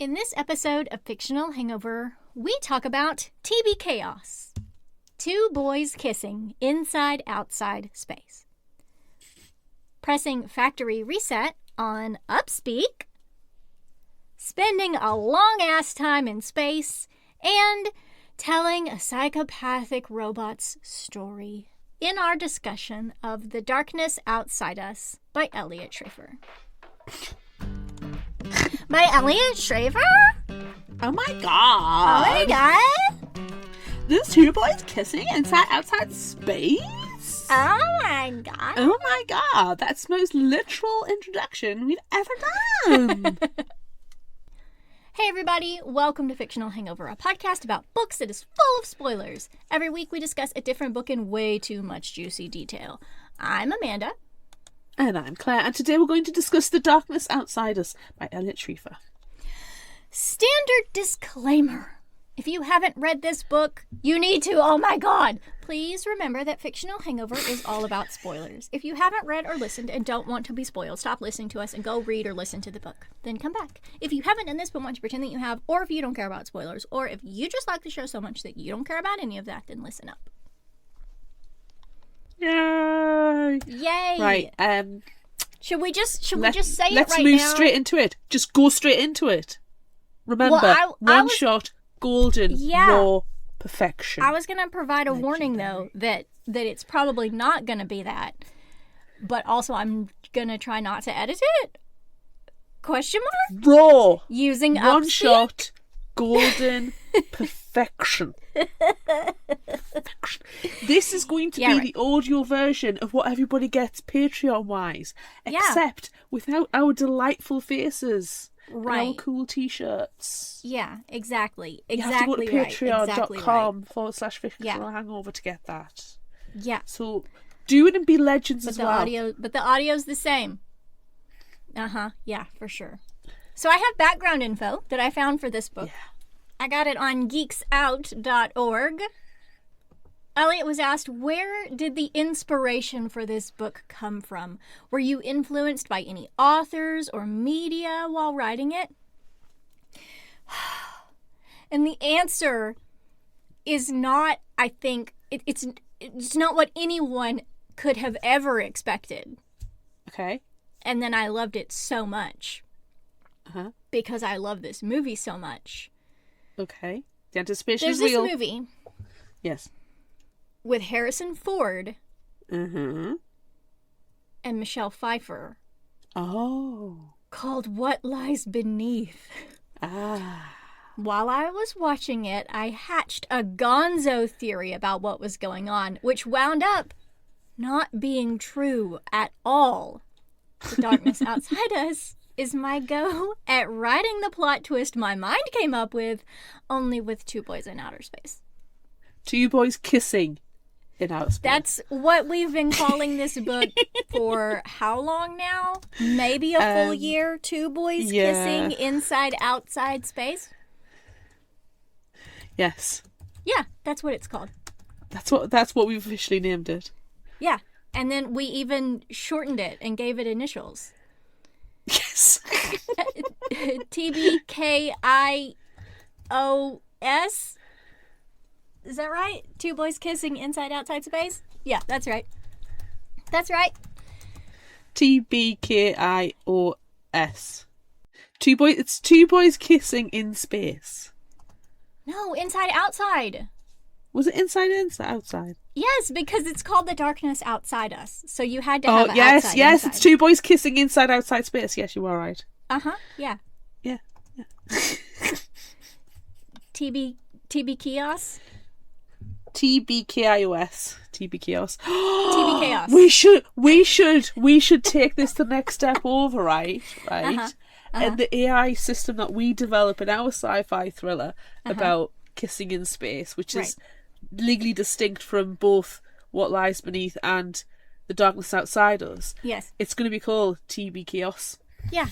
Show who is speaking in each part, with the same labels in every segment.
Speaker 1: In this episode of Fictional Hangover, we talk about TBKIOS. Two boys kissing inside outside space. Pressing factory reset on upspeak. Spending a long-ass time in space. And telling a psychopathic robot's story in our discussion of The Darkness Outside Us by Eliot Schrefer. By Eliot Schrefer?
Speaker 2: Oh my god.
Speaker 1: Oh my god.
Speaker 2: There's two boys kissing inside outside space?
Speaker 1: Oh my god.
Speaker 2: Oh my god. That's the most literal introduction we've ever done.
Speaker 1: Hey everybody, welcome to Fictional Hangover, a podcast about books that is full of spoilers. Every week we discuss a different book in way too much juicy detail. I'm Amanda.
Speaker 2: And I'm Claire, and today we're going to discuss The Darkness Outside Us by Eliot Schrefer.
Speaker 1: Standard disclaimer. If you haven't read this book, you need to. Oh my god. Please remember that Fictional Hangover is all about spoilers. If you haven't read or listened and don't want to be spoiled, stop listening to us and go read or listen to the book. Then come back. If you haven't done this but want to pretend that you have, or if you don't care about spoilers, or if you just like the show so much that you don't care about any of that, then listen up.
Speaker 2: Yay!
Speaker 1: Yay!
Speaker 2: Right,
Speaker 1: Should we just say it right now?
Speaker 2: Let's move straight into it. Just go straight into it. Remember, one shot, golden, raw perfection.
Speaker 1: I was going to provide a warning, though, that it's probably not going to be that. But also, I'm going to try not to edit it? Question mark?
Speaker 2: Raw.
Speaker 1: Using
Speaker 2: one
Speaker 1: upspeak?
Speaker 2: shot, golden perfection. This is going to be the audio version of what everybody gets Patreon-wise. Except without our delightful faces.
Speaker 1: Right.
Speaker 2: And our cool t-shirts.
Speaker 1: Yeah, exactly.
Speaker 2: You have to go to patreon.com
Speaker 1: right.
Speaker 2: /fictional hangover to get that.
Speaker 1: Yeah.
Speaker 2: So do it and be legends as well.
Speaker 1: But the audio's the same. Yeah, for sure. So I have background info that I found for this book.
Speaker 2: Yeah.
Speaker 1: I got it on geeksout.org. Eliot was asked, where did the inspiration for this book come from? Were you influenced by any authors or media while writing it? And the answer is not, I think, it's not what anyone could have ever expected.
Speaker 2: Okay.
Speaker 1: And then I loved it so much. Because I love this movie so much.
Speaker 2: Okay. The anticipation is real.
Speaker 1: There's this movie.
Speaker 2: Yes.
Speaker 1: With Harrison Ford.
Speaker 2: And
Speaker 1: Michelle Pfeiffer.
Speaker 2: Oh.
Speaker 1: Called What Lies Beneath. While I was watching it, I hatched a gonzo theory about what was going on, which wound up not being true at all. The Darkness Outside Us is my go at writing the plot twist my mind came up with, only with two boys in outer space.
Speaker 2: Two boys kissing in outer space.
Speaker 1: That's what we've been calling this book for how long now? Maybe a full year? Two boys kissing inside outside space?
Speaker 2: Yes.
Speaker 1: Yeah, that's what it's called.
Speaker 2: That's what we've officially named it.
Speaker 1: Yeah. And then we even shortened it and gave it initials.
Speaker 2: Yes.
Speaker 1: TBKIOS. Is that right? Two boys kissing inside outside space? Yeah, that's right. That's right.
Speaker 2: TBKIOS. It's two boys kissing in space.
Speaker 1: No, inside outside.
Speaker 2: Was it inside outside?
Speaker 1: Yes, because it's called The Darkness Outside Us. So you had to have
Speaker 2: yes,
Speaker 1: outside,
Speaker 2: yes,
Speaker 1: inside.
Speaker 2: It's two boys kissing inside outside space. Yes, you are right.
Speaker 1: Yeah.
Speaker 2: Yeah.
Speaker 1: TBKIOS?
Speaker 2: TBKIOS. TBKIOS.
Speaker 1: TBKIOS.
Speaker 2: We should take this the next step over, right? And the AI system that we develop in our sci-fi thriller about kissing in space, which is legally distinct from both What Lies Beneath and The Darkness Outside Us.
Speaker 1: Yes.
Speaker 2: It's going to be called TBKIOS.
Speaker 1: Yeah.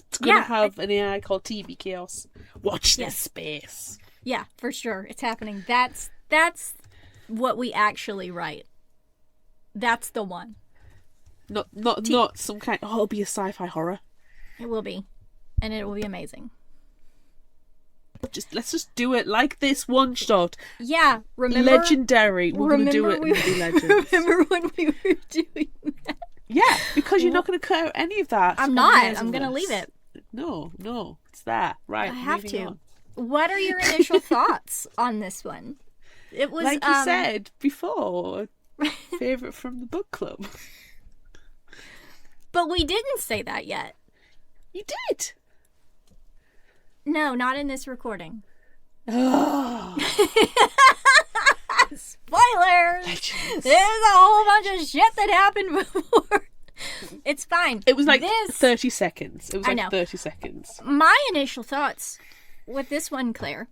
Speaker 2: It's going to have an AI called TBKIOS. Watch this space.
Speaker 1: Yeah, for sure. It's happening. That's what we actually write. That's the one.
Speaker 2: Not some kind... it'll be a sci-fi horror.
Speaker 1: It will be. and it will be amazing.
Speaker 2: Let's just do it like this one shot.
Speaker 1: Yeah, remember?
Speaker 2: Legendary. We're going to do it and be legends.
Speaker 1: Remember when we were doing that?
Speaker 2: Yeah, because you're not going to cut out any of that.
Speaker 1: I'm not. I'm going to leave it.
Speaker 2: No, it's there. Right.
Speaker 1: I have to. On. What are your initial thoughts on this one? It was
Speaker 2: like you said before, favourite from the book club.
Speaker 1: But we didn't say that yet.
Speaker 2: You did.
Speaker 1: No, not in this recording.
Speaker 2: Oh.
Speaker 1: Spoilers! Legends. There's a whole bunch of shit that happened before. It's fine.
Speaker 2: It was like 30 seconds. It was like 30 seconds.
Speaker 1: My initial thoughts with this one, Claire.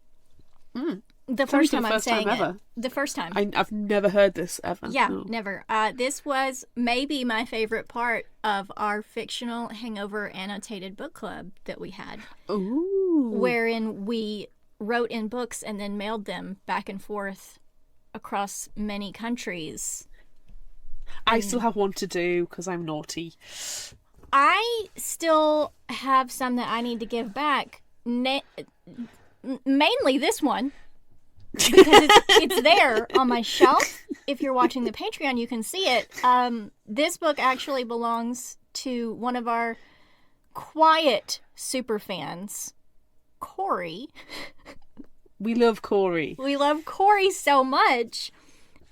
Speaker 1: The first time I'm saying it. The first time.
Speaker 2: I've never heard this ever.
Speaker 1: Yeah, no. Never. This was maybe my favorite part of our Fictional Hangover annotated book club that we had.
Speaker 2: Ooh.
Speaker 1: Wherein we wrote in books and then mailed them back and forth across many countries.
Speaker 2: I still have one to do because I'm naughty.
Speaker 1: I still have some that I need to give back. Mainly this one. Because it's there on my shelf. If you're watching the Patreon, you can see it. This book actually belongs to one of our quiet super fans, Corey.
Speaker 2: We love Corey.
Speaker 1: We love Corey so much.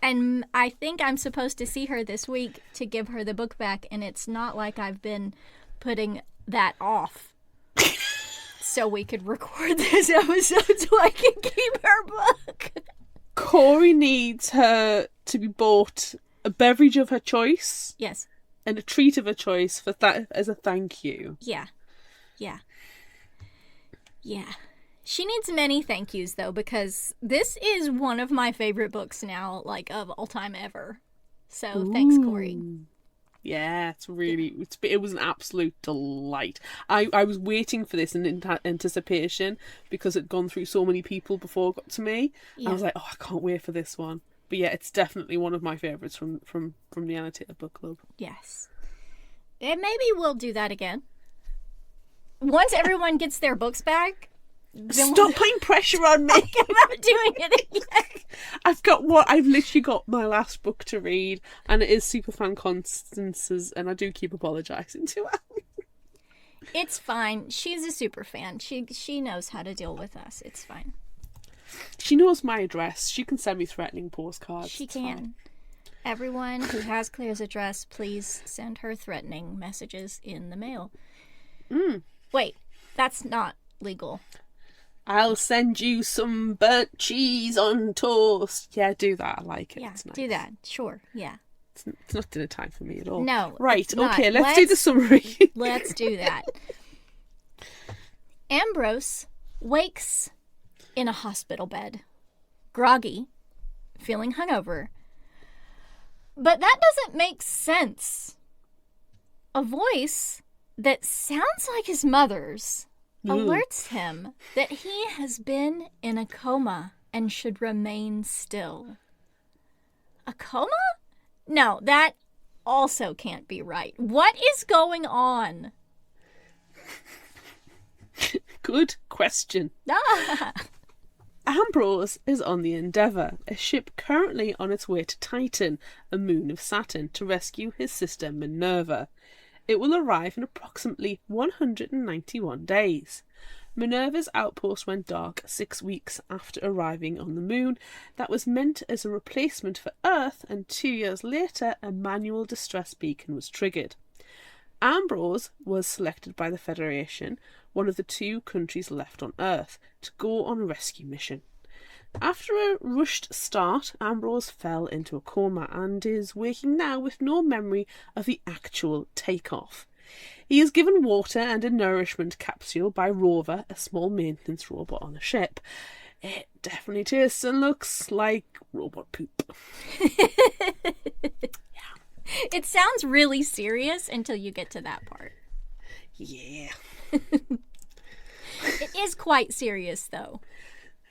Speaker 1: And I think I'm supposed to see her this week to give her the book back. And it's not like I've been putting that off. So we could record this episode so I can keep her book.
Speaker 2: Corey needs her to be bought a beverage of her choice.
Speaker 1: Yes.
Speaker 2: And a treat of her choice for that as a thank you.
Speaker 1: Yeah. She needs many thank yous though, because this is one of my favorite books now, like of all time ever. So thanks, Corey.
Speaker 2: Yeah, it was an absolute delight. I was waiting for this in anticipation because it had gone through so many people before it got to me. Yeah. I was like, I can't wait for this one. But yeah, it's definitely one of my favourites from the annotated book club.
Speaker 1: Yes. And maybe we'll do that again. Once everyone gets their books back.
Speaker 2: Stop putting pressure on me.
Speaker 1: I'm doing it again.
Speaker 2: I've literally got my last book to read, and it is Superfan Constance's, and I do keep apologising to her.
Speaker 1: It's fine. She's a super fan. She knows how to deal with us. It's fine.
Speaker 2: She knows my address. She can send me threatening postcards.
Speaker 1: She can. Fine. Everyone who has Claire's address, please send her threatening messages in the mail. Wait, that's not legal.
Speaker 2: I'll send you some burnt cheese on toast. Yeah, do that. I like it.
Speaker 1: Yeah,
Speaker 2: it's nice.
Speaker 1: Do that. Sure, yeah.
Speaker 2: It's not dinner time for me at all.
Speaker 1: No.
Speaker 2: Right, okay, let's do the summary.
Speaker 1: Let's do that. Ambrose wakes in a hospital bed, groggy, feeling hungover. But that doesn't make sense. A voice that sounds like his mother's alerts him that he has been in a coma and should remain still. A coma? No, that also can't be right. What is going on?
Speaker 2: Good question. Ambrose is on the Endeavour, a ship currently on its way to Titan, a moon of Saturn, to rescue his sister Minerva. It will arrive in approximately 191 days. Minerva's outpost went dark 6 weeks after arriving on the moon. That was meant as a replacement for Earth, and 2 years later a manual distress beacon was triggered. Ambrose was selected by the Federation, one of the 2 countries left on Earth, to go on a rescue mission. After a rushed start, Ambrose fell into a coma and is waking now with no memory of the actual takeoff. He is given water and a nourishment capsule by Rover, a small maintenance robot on a ship. It definitely tastes and looks like robot poop.
Speaker 1: Yeah. It sounds really serious until you get to that part.
Speaker 2: Yeah.
Speaker 1: It is quite serious, though.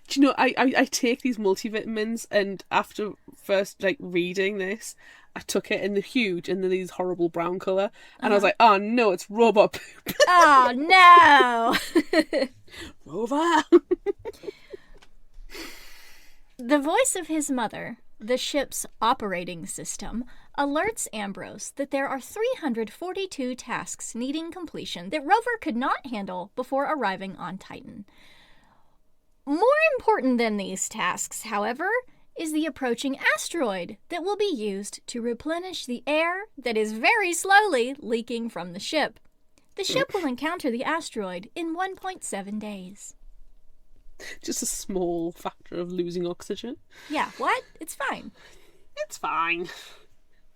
Speaker 2: Do you know, I take these multivitamins, and after first reading this, I took it and they're huge and they're these horrible brown colour. And I was like, oh no, it's robot poop.
Speaker 1: Oh no!
Speaker 2: Rover!
Speaker 1: The voice of his mother, the ship's operating system, alerts Ambrose that there are 342 tasks needing completion that Rover could not handle before arriving on Titan. More important than these tasks, however, is the approaching asteroid that will be used to replenish the air that is very slowly leaking from the ship. The ship will encounter the asteroid in 1.7 days.
Speaker 2: Just a small factor of losing oxygen.
Speaker 1: Yeah, what? It's fine.
Speaker 2: It's fine.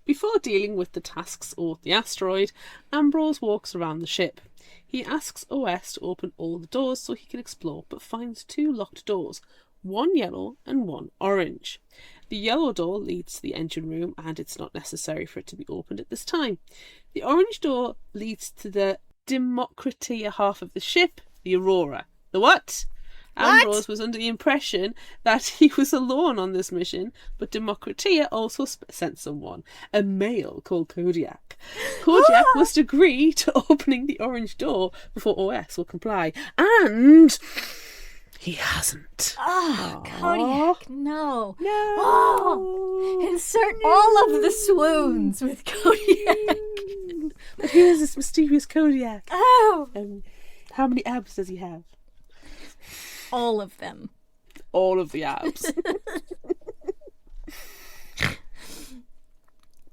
Speaker 2: Before dealing with the tasks or the asteroid, Ambrose walks around the ship. He asks OS to open all the doors so he can explore, but finds 2 locked doors, one yellow and one orange. The yellow door leads to the engine room, and it's not necessary for it to be opened at this time. The orange door leads to the Democratia half of the ship, the Aurora. The what? Ambrose was under the impression that he was alone on this mission, but Democratia also sent someone, a male called Kodiak. Kodiak must agree to opening the orange door before OS will comply, and he hasn't.
Speaker 1: Oh, Kodiak, no.
Speaker 2: No.
Speaker 1: Oh, insert all of the swoons with Kodiak.
Speaker 2: But who is this mysterious Kodiak?
Speaker 1: Oh.
Speaker 2: How many abs does he have?
Speaker 1: All of them.
Speaker 2: All of the abs.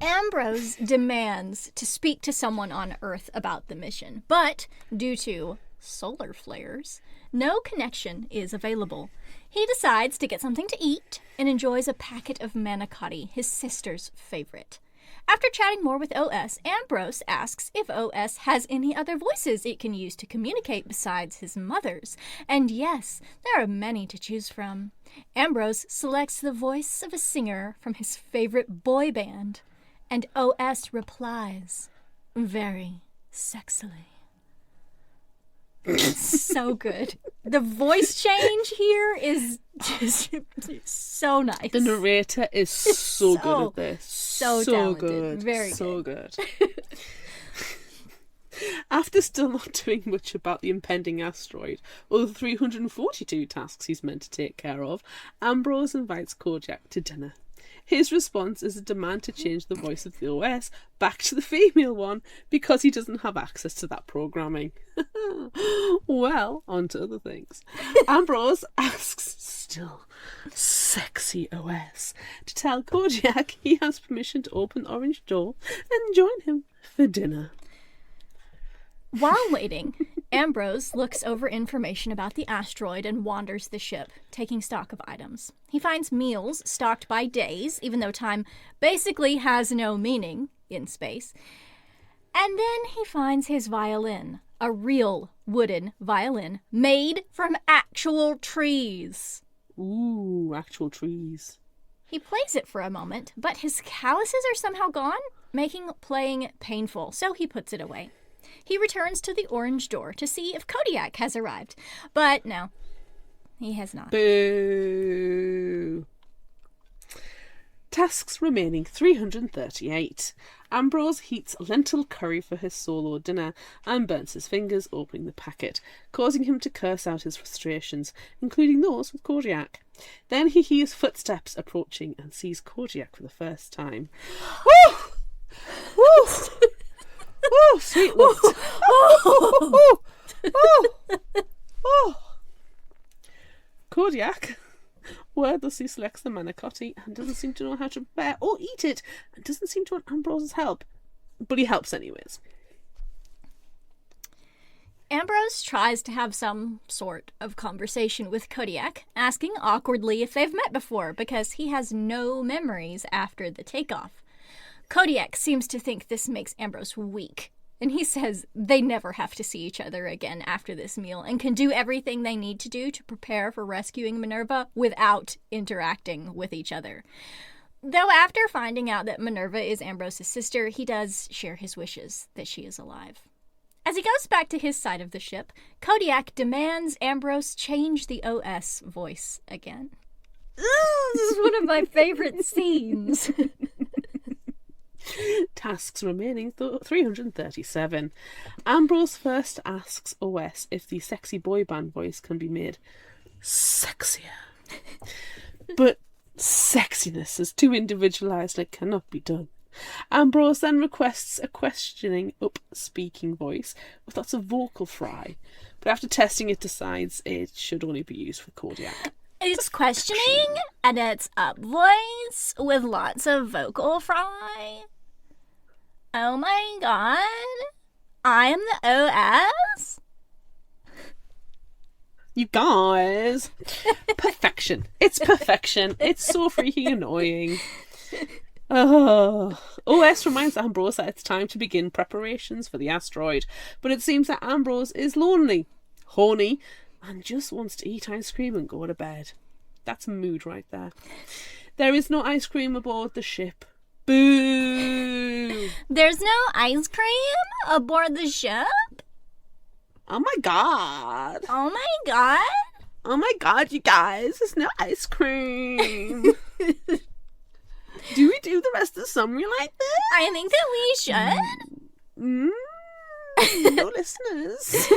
Speaker 1: Ambrose demands to speak to someone on Earth about the mission, but due to solar flares, no connection is available. He decides to get something to eat and enjoys a packet of manicotti, his sister's favorite. After chatting more with OS, Ambrose asks if OS has any other voices it can use to communicate besides his mother's. And yes, there are many to choose from. Ambrose selects the voice of a singer from his favorite boy band, and OS replies very sexily. So good. The voice change here is just so nice.
Speaker 2: The narrator is so good at this.
Speaker 1: So talented.
Speaker 2: Good.
Speaker 1: Very
Speaker 2: so good. After still not doing much about the impending asteroid or the 342 tasks he's meant to take care of, Ambrose invites Kodiak to dinner. His response is a demand to change the voice of the OS back to the female one because he doesn't have access to that programming. Well, on to other things. Ambrose asks still sexy OS to tell Kodiak he has permission to open the orange door and join him for dinner.
Speaker 1: While waiting, Ambrose looks over information about the asteroid and wanders the ship, taking stock of items. He finds meals stocked by days, even though time basically has no meaning in space. And then he finds his violin, a real wooden violin made from actual trees.
Speaker 2: Ooh, actual trees.
Speaker 1: He plays it for a moment, but his calluses are somehow gone, making playing painful, so he puts it away. He returns to the orange door to see if Kodiak has arrived, but no, he has not.
Speaker 2: Boo! Tasks remaining 338. Ambrose heats lentil curry for his solo dinner and burns his fingers opening the packet, causing him to curse out his frustrations, including those with Kodiak. Then he hears footsteps approaching and sees Kodiak for the first time. Woo! Woo! Oh, sweet lift. Kodiak wordlessly selects the manicotti and doesn't seem to know how to prepare or eat it, and doesn't seem to want Ambrose's help. But he helps anyways.
Speaker 1: Ambrose tries to have some sort of conversation with Kodiak, asking awkwardly if they've met before because he has no memories after the takeoff. Kodiak seems to think this makes Ambrose weak, and he says they never have to see each other again after this meal and can do everything they need to do to prepare for rescuing Minerva without interacting with each other. Though after finding out that Minerva is Ambrose's sister, he does share his wishes that she is alive. As he goes back to his side of the ship, Kodiak demands Ambrose change the OS voice again. This is one of my favorite scenes.
Speaker 2: Tasks remaining 337. Ambrose first asks OS if the sexy boy band voice can be made sexier. But sexiness is too individualised and it cannot be done. Ambrose then requests a questioning up-speaking voice with lots of vocal fry, but after testing it decides it should only be used for Kodiak.
Speaker 1: It's questioning and it's up voice with lots of vocal fry. Oh my god. I'm the OS?
Speaker 2: You guys. Perfection. It's perfection. It's so freaking annoying. OS reminds Ambrose that it's time to begin preparations for the asteroid, but it seems that Ambrose is lonely, horny, and just wants to eat ice cream and go to bed. That's a mood right there. There is no ice cream aboard the ship. Boo!
Speaker 1: There's no ice cream aboard the ship?
Speaker 2: Oh my god.
Speaker 1: Oh my god.
Speaker 2: Oh my god, you guys. There's no ice cream. Do we do the rest of the summary like this?
Speaker 1: I think that we should.
Speaker 2: No listeners.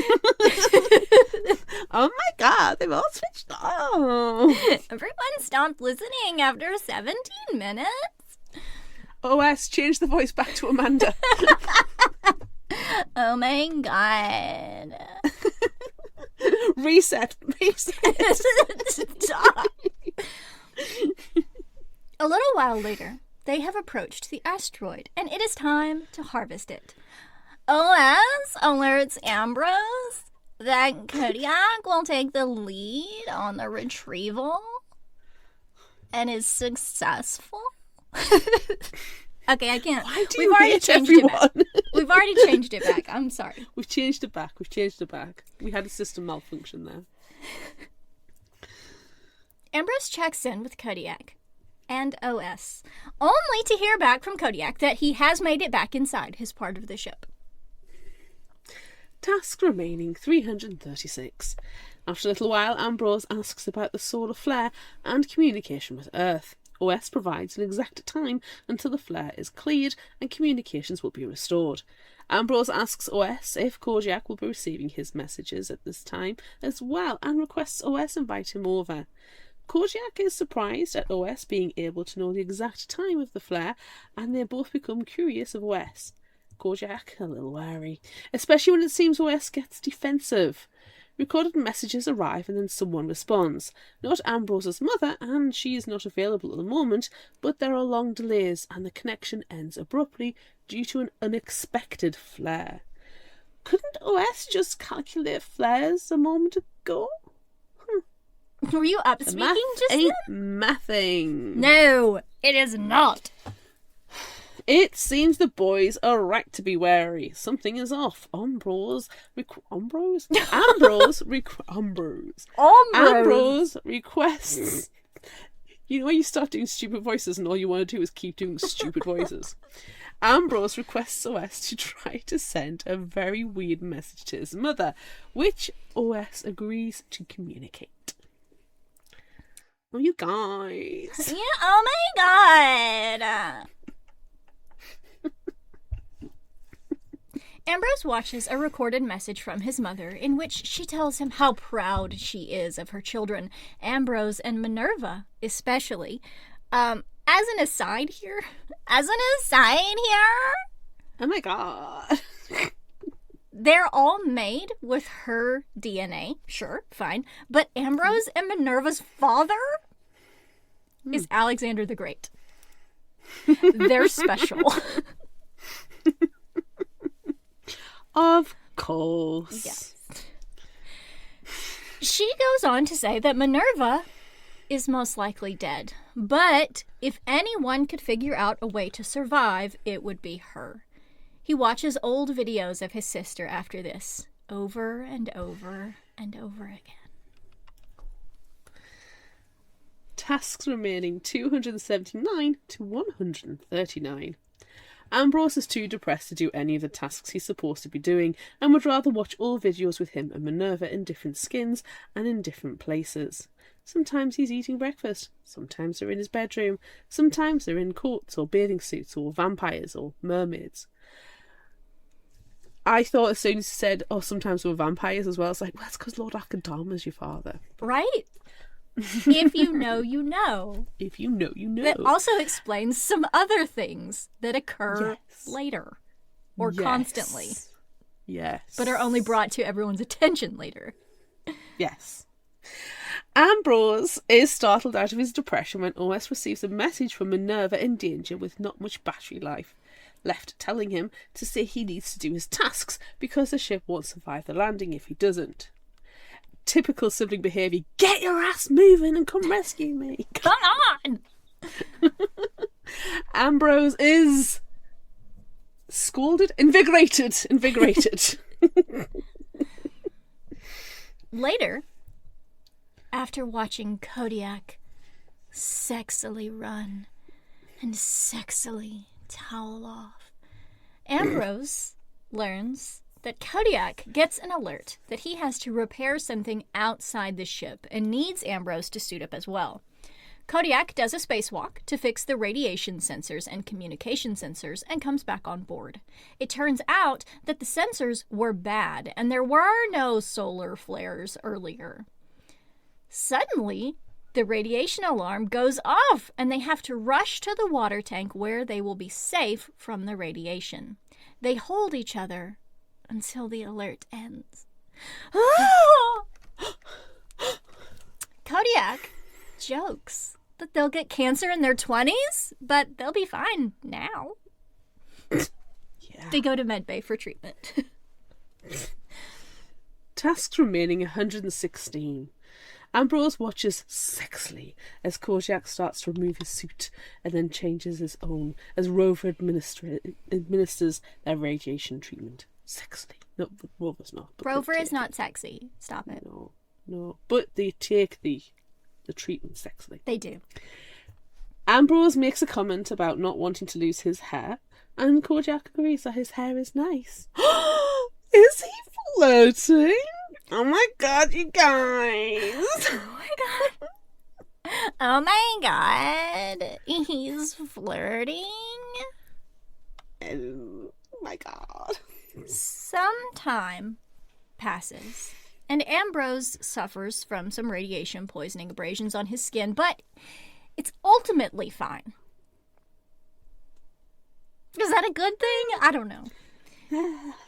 Speaker 2: Oh my god, they've all switched off.
Speaker 1: Everyone stopped listening after 17 minutes.
Speaker 2: OS, change the voice back to Amanda.
Speaker 1: Oh my god.
Speaker 2: Reset.
Speaker 1: Stop. A little while later, they have approached the asteroid, and it is time to harvest it. OS alerts Ambrose that Kodiak will take the lead on the retrieval and is successful. Okay, I can't.
Speaker 2: Why do you hate everyone?
Speaker 1: We've already changed it back. I'm sorry.
Speaker 2: We've changed it back. We had a system malfunction there.
Speaker 1: Ambrose checks in with Kodiak and OS, only to hear back from Kodiak that he has made it back inside his part of the ship.
Speaker 2: Task remaining 336. After a little while, Ambrose asks about the solar flare and communication with Earth. OS provides an exact time until the flare is cleared and communications will be restored. Ambrose asks OS if Kodiak will be receiving his messages at this time as well and requests OS invite him over. Kodiak is surprised at OS being able to know the exact time of the flare, and they both become curious of OS. Kodiak a little wary, especially when it seems OS gets defensive. Recorded messages arrive and then someone responds. Not Ambrose's mother, and she is not available at the moment, but there are long delays and the connection ends abruptly due to an unexpected flare. Couldn't OS just calculate flares a moment ago?
Speaker 1: Were you up speaking just
Speaker 2: ain't
Speaker 1: then?
Speaker 2: Mathing.
Speaker 1: No, it is not.
Speaker 2: It seems the boys are right to be wary. Something is off. Ambrose requests. You know when you start doing stupid voices and all you want to do is keep doing stupid voices. Ambrose requests OS to try to send a very weird message to his mother, which OS agrees to communicate. Oh, you guys.
Speaker 1: Yeah, oh my god. Ambrose watches a recorded message from his mother in which she tells him how proud she is of her children, Ambrose and Minerva especially. As an aside here.
Speaker 2: Oh my god.
Speaker 1: They're all made with her DNA. Sure, fine. But Ambrose and Minerva's father is Alexander the Great. They're special.
Speaker 2: Of course.
Speaker 1: Yes. She goes on to say that Minerva is most likely dead. But if anyone could figure out a way to survive, it would be her. He watches old videos of his sister after this, over and over and over again.
Speaker 2: Tasks remaining 279 to 139. Ambrose is too depressed to do any of the tasks he's supposed to be doing and would rather watch all videos with him and Minerva in different skins and in different places. Sometimes he's eating breakfast. Sometimes they're in his bedroom. Sometimes they're in coats or bathing suits or vampires or mermaids. I thought as soon as he said, oh, sometimes we're vampires as well, it's like, well, that's because Lord Akadama's your father.
Speaker 1: Right? If you know, you know.
Speaker 2: If you know, you know.
Speaker 1: That also explains some other things that occur later or constantly.
Speaker 2: Yes.
Speaker 1: But are only brought to everyone's attention later.
Speaker 2: Yes. Ambrose is startled out of his depression when OS receives a message from Minerva in danger with not much battery life left, telling him to say he needs to do his tasks because the ship won't survive the landing if he doesn't. Typical sibling behaviour. Get your ass moving and come rescue me.
Speaker 1: Come on!
Speaker 2: Ambrose is scolded? Invigorated.
Speaker 1: Later, after watching Kodiak sexily run and sexily towel off, Ambrose learns that Kodiak gets an alert that he has to repair something outside the ship and needs Ambrose to suit up as well. Kodiak does a spacewalk to fix the radiation sensors and communication sensors and comes back on board. It turns out that the sensors were bad and there were no solar flares earlier. Suddenly, the radiation alarm goes off and they have to rush to the water tank where they will be safe from the radiation. They hold each other until the alert ends. Kodiak jokes that they'll get cancer in their 20s, but they'll be fine now.
Speaker 2: Yeah.
Speaker 1: They go to medbay for treatment.
Speaker 2: Tasks remaining 116. Ambrose watches sexily as Kodiak starts to remove his suit and then changes his own as Rover administers their radiation treatment. Sexily. No, Rover's not.
Speaker 1: Rover is not sexy. Stop it.
Speaker 2: No. But they take the treatment sexily.
Speaker 1: They do.
Speaker 2: Ambrose makes a comment about not wanting to lose his hair, and Kodiak agrees that his hair is nice. Is he flirting? Oh my god, you guys!
Speaker 1: Oh my god, he's flirting.
Speaker 2: Oh my god.
Speaker 1: Some time passes, and Ambrose suffers from some radiation poisoning abrasions on his skin, but it's ultimately fine. Is that a good thing? I don't know.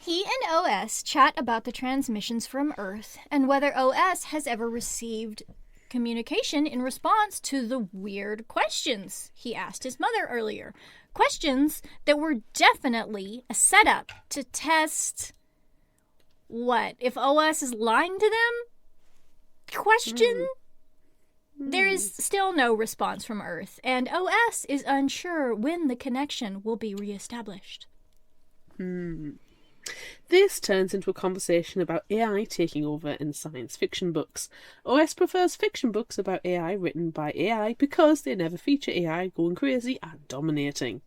Speaker 1: He and OS chat about the transmissions from Earth and whether OS has ever received communication in response to the weird questions he asked his mother earlier. Questions that were definitely a setup to test what? If OS is lying to them? Question? There is still no response from Earth, and OS is unsure when the connection will be reestablished.
Speaker 2: This turns into a conversation about AI taking over in science fiction books. OS prefers fiction books about AI written by AI because they never feature AI going crazy and dominating.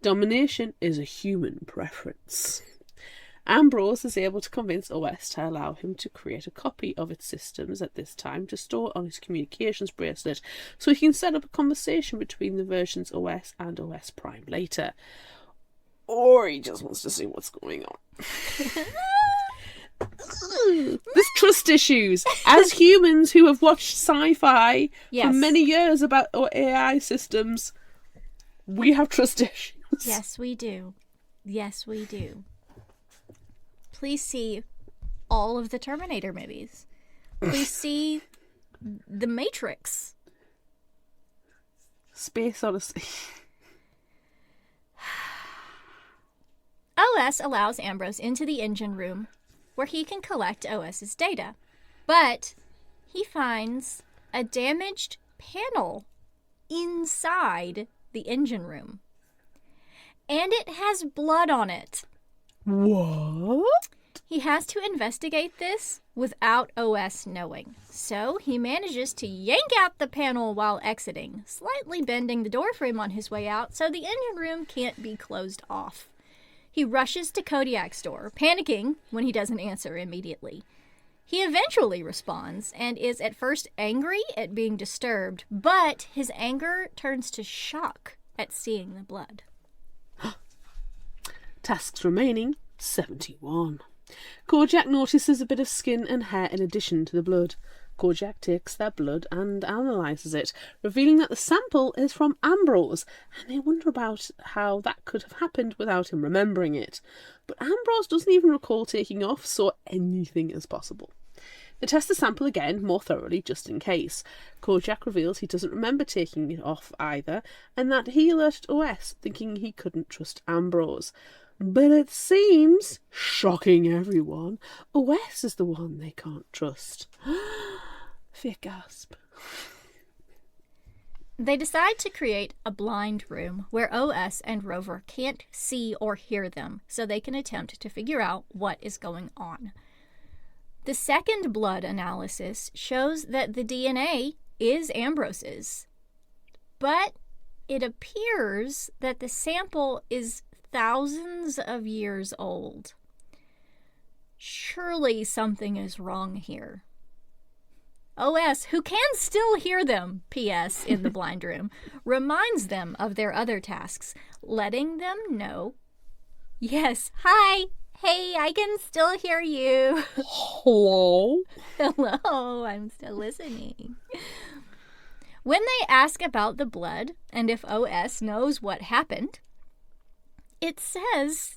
Speaker 2: Domination is a human preference. Ambrose is able to convince OS to allow him to create a copy of its systems at this time to store on his communications bracelet so he can set up a conversation between the versions OS and OS Prime later. Or he just wants to see what's going on. There's trust issues. As humans who have watched sci-fi for many years about our AI systems, we have trust issues.
Speaker 1: Yes, we do. Yes, we do. Please see all of the Terminator movies. Please see The Matrix.
Speaker 2: Space Odyssey.
Speaker 1: OS allows Ambrose into the engine room where he can collect OS's data. But he finds a damaged panel inside the engine room. And it has blood on it.
Speaker 2: What?
Speaker 1: He has to investigate this without OS knowing. So he manages to yank out the panel while exiting, slightly bending the doorframe on his way out so the engine room can't be closed off. He rushes to Kodiak's door, panicking when he doesn't answer immediately. He eventually responds and is at first angry at being disturbed, but his anger turns to shock at seeing the blood.
Speaker 2: Tasks remaining, 71. Kojak notices a bit of skin and hair in addition to the blood. Kojak takes their blood and analyses it, revealing that the sample is from Ambrose, and they wonder about how that could have happened without him remembering it. But Ambrose doesn't even recall taking off, so anything is possible. They test the sample again, more thoroughly, just in case. Kojak reveals he doesn't remember taking it off either, and that he alerted OS, thinking he couldn't trust Ambrose. But it seems, shocking everyone, OS is the one they can't trust. Fake gasp.
Speaker 1: They decide to create a blind room where OS and Rover can't see or hear them, so they can attempt to figure out what is going on. The second blood analysis shows that the DNA is Ambrose's, but it appears that the sample is thousands of years old. Surely something is wrong here. OS, who can still hear them, P.S., in the blind room, reminds them of their other tasks, letting them know, yes, hi, hey, I can still hear you.
Speaker 2: Hello?
Speaker 1: Hello, I'm still listening. When they ask about the blood and if OS knows what happened, it says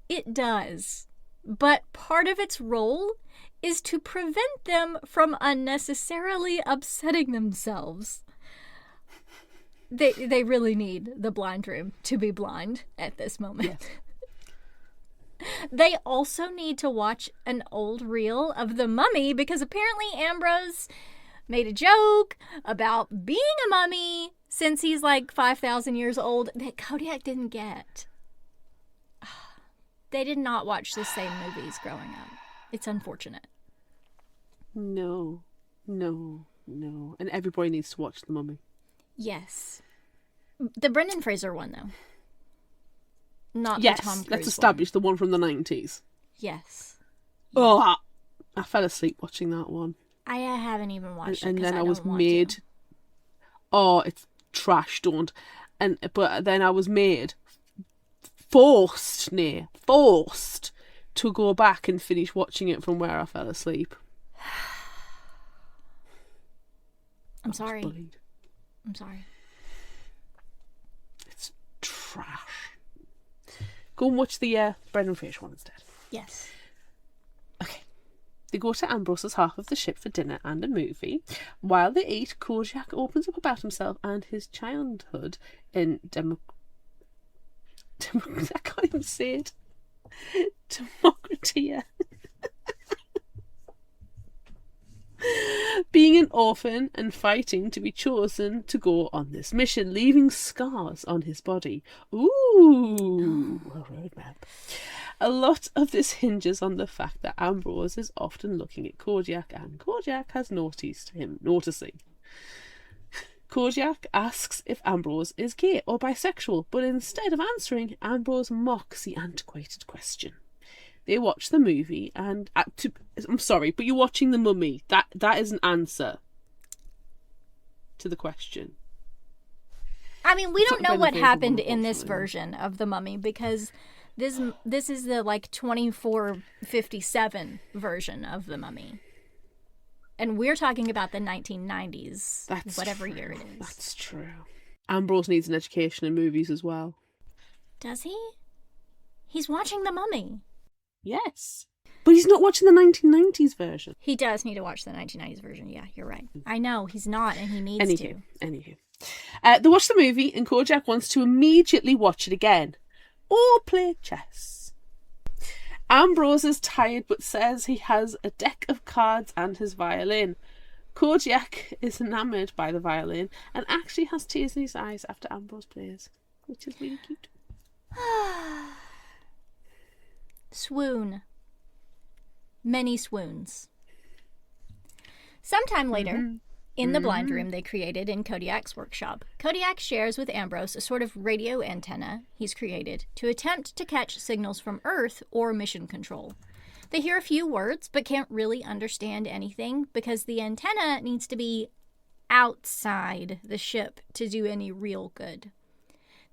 Speaker 1: it does, but part of its role is to prevent them from unnecessarily upsetting themselves. They really need the blind room to be blind at this moment. Yes. They also need to watch an old reel of The Mummy because apparently Ambrose made a joke about being a mummy since he's like 5,000 years old that Kodiak didn't get. They did not watch the same movies growing up. It's unfortunate.
Speaker 2: No. And everybody needs to watch The Mummy.
Speaker 1: Yes. The Brendan Fraser one, though. Not
Speaker 2: yes,
Speaker 1: the Tom Cruise
Speaker 2: let's establish the one from the 90s.
Speaker 1: Yes.
Speaker 2: Oh, I fell asleep watching that one.
Speaker 1: I haven't even watched it.
Speaker 2: And then I was made. Oh, it's trash, don't. But then I was made forced to go back and finish watching it from where I fell asleep.
Speaker 1: I'm sorry.
Speaker 2: Bullied.
Speaker 1: I'm sorry.
Speaker 2: It's trash. Go and watch the Brendan Fraser one instead.
Speaker 1: Yes.
Speaker 2: Okay. They go to Ambrose's half of the ship for dinner and a movie. While they eat, Kojak opens up about himself and his childhood in I can't even say it. Democratia. Being an orphan and fighting to be chosen to go on this mission, leaving scars on his body. Ooh, a roadmap. A lot of this hinges on the fact that Ambrose is often looking at Kojak, and Kojak has noticed him noticing. Kojak asks if Ambrose is gay or bisexual, but instead of answering, Ambrose mocks the antiquated question. They watch the movie and... I'm sorry, but you're watching The Mummy. That is an answer to the question.
Speaker 1: I mean, we don't know what happened in this version of The Mummy because this is the, 2457 version of The Mummy. And we're talking about the 1990s, whatever year it is.
Speaker 2: That's true. Ambrose needs an education in movies as well.
Speaker 1: Does he? He's watching The Mummy.
Speaker 2: Yes. But he's not watching the 1990s version.
Speaker 1: He does need to watch the 1990s version. Yeah, you're right. I know, he's not, and he needs to.
Speaker 2: Anywho. They watch the movie, and Kojak wants to immediately watch it again. Or play chess. Ambrose is tired, but says he has a deck of cards and his violin. Kojak is enamoured by the violin, and actually has tears in his eyes after Ambrose plays, which is really cute.
Speaker 1: Swoon. Many swoons. Sometime later, in the blind room they created in Kodiak's workshop, Kodiak shares with Ambrose a sort of radio antenna he's created to attempt to catch signals from Earth or mission control. They hear a few words but can't really understand anything because the antenna needs to be outside the ship to do any real good.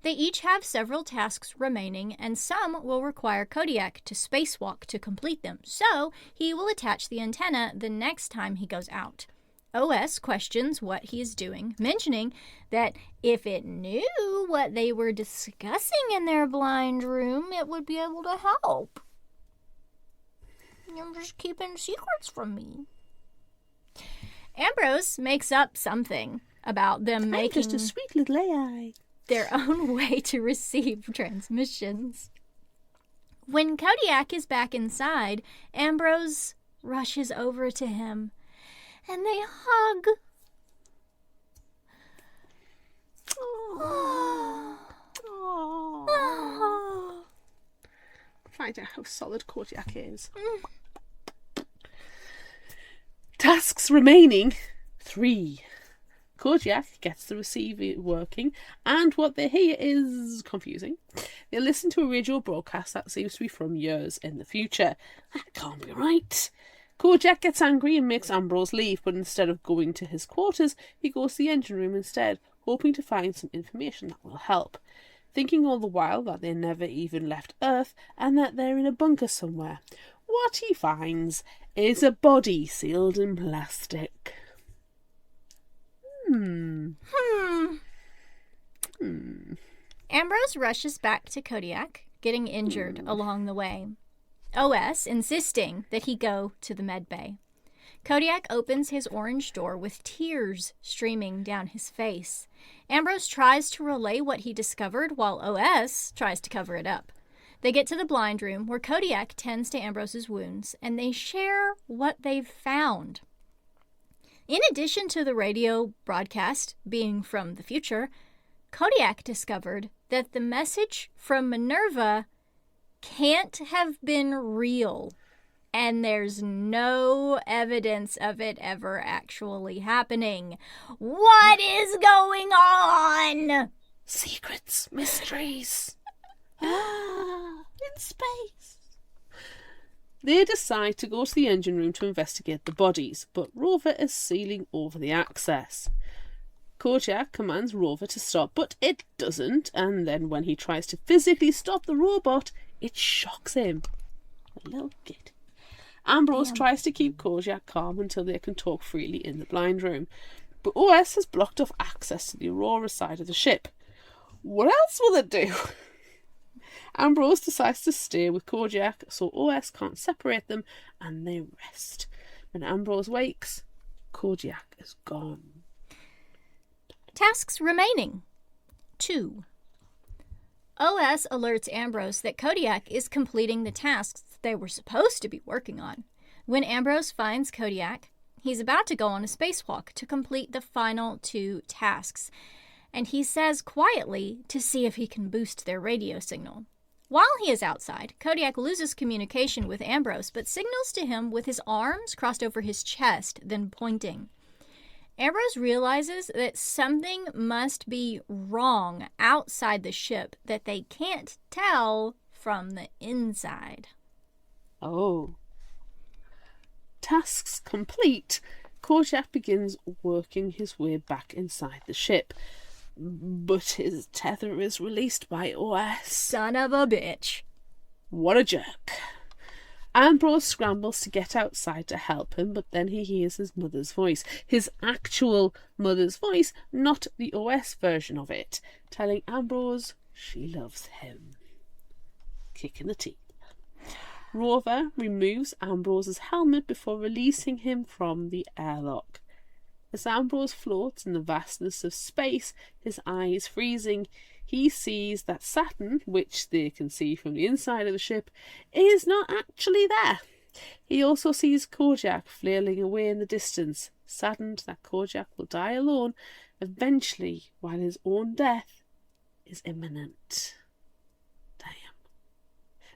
Speaker 1: They each have several tasks remaining, and some will require Kodiak to spacewalk to complete them, so he will attach the antenna the next time he goes out. OS questions what he is doing, mentioning that if it knew what they were discussing in their blind room, it would be able to help. You're just keeping secrets from me. Ambrose makes up something about them making
Speaker 2: just a sweet little AI.
Speaker 1: Their own way to receive transmissions. When Kodiak is back inside, Ambrose rushes over to him, and they hug.
Speaker 2: Oh. Find out how solid Kodiak is. Tasks remaining 3. Kodiak gets the receiver working, and what they hear is confusing. They listen to a radio broadcast that seems to be from years in the future. That can't be right. Kodiak gets angry and makes Ambrose leave, but instead of going to his quarters, he goes to the engine room instead, hoping to find some information that will help. Thinking all the while that they never even left Earth and that they're in a bunker somewhere. What he finds is a body sealed in plastic.
Speaker 1: Ambrose rushes back to Kodiak, getting injured along the way. OS insisting that he go to the med bay. Kodiak opens his orange door with tears streaming down his face. Ambrose tries to relay what he discovered while OS tries to cover it up. They get to the blind room where Kodiak tends to Ambrose's wounds, and they share what they've found. In addition to the radio broadcast being from the future, Kodiak discovered that the message from Minerva can't have been real, and there's no evidence of it ever actually happening. What is going on?
Speaker 2: Secrets, mysteries. In space. They decide to go to the engine room to investigate the bodies, but Rover is sealing over the access. Kodiak commands Rover to stop, but it doesn't, and then when he tries to physically stop the robot, it shocks him. A little kid. Ambrose tries to keep Kodiak calm until they can talk freely in the blind room, but OS has blocked off access to the Aurora side of the ship. What else will it do? Ambrose decides to stay with Kodiak so OS can't separate them, and they rest. When Ambrose wakes, Kodiak is gone.
Speaker 1: Tasks remaining 2. OS alerts Ambrose that Kodiak is completing the tasks they were supposed to be working on. When Ambrose finds Kodiak, he's about to go on a spacewalk to complete the final 2 tasks, and he says quietly to see if he can boost their radio signal. While he is outside, Kodiak loses communication with Ambrose, but signals to him with his arms crossed over his chest, then pointing. Ambrose realizes that something must be wrong outside the ship that they can't tell from the inside.
Speaker 2: Oh. Tasks complete, Kodiak begins working his way back inside the ship. But his tether is released by OS.
Speaker 1: Son of a bitch.
Speaker 2: What a jerk. Ambrose scrambles to get outside to help him, but then he hears his mother's voice. His actual mother's voice, not the OS version of it, telling Ambrose she loves him. Kick in the teeth. Rover removes Ambrose's helmet before releasing him from the airlock. As Ambrose floats in the vastness of space, his eyes freezing, he sees that Saturn, which they can see from the inside of the ship, is not actually there. He also sees Kodiak flailing away in the distance, saddened that Kodiak will die alone eventually while his own death is imminent. Damn.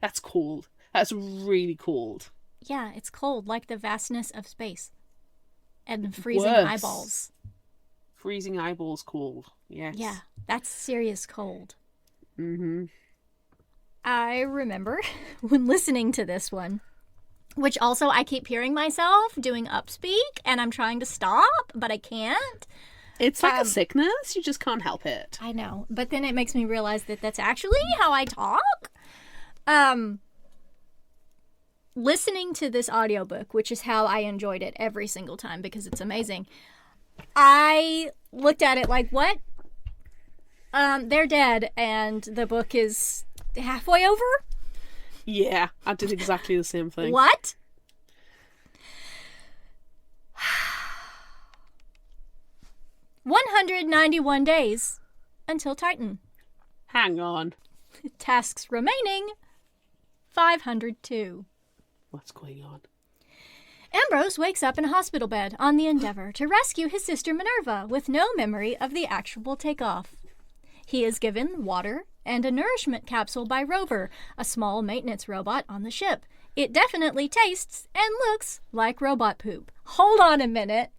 Speaker 2: That's cold. That's really cold.
Speaker 1: Yeah, it's cold, like the vastness of space. And freezing eyeballs.
Speaker 2: Freezing eyeballs cold, yes.
Speaker 1: Yeah, that's serious cold.
Speaker 2: Mm-hmm.
Speaker 1: I remember when listening to this one, which also I keep hearing myself doing upspeak, and I'm trying to stop, but I can't.
Speaker 2: It's like a sickness. You just can't help it.
Speaker 1: I know. But then it makes me realize that that's actually how I talk. Listening to this audiobook, which is how I enjoyed it every single time because it's amazing, I looked at it like, what? They're dead and the book is halfway over?
Speaker 2: Yeah, I did exactly the same thing.
Speaker 1: What? 191 days until Titan.
Speaker 2: Hang on.
Speaker 1: Tasks remaining 502.
Speaker 2: What's going on?
Speaker 1: Ambrose wakes up in a hospital bed on the Endeavour to rescue his sister Minerva with no memory of the actual takeoff. He is given water and a nourishment capsule by Rover, a small maintenance robot on the ship. It definitely tastes and looks like robot poop. Hold on a minute.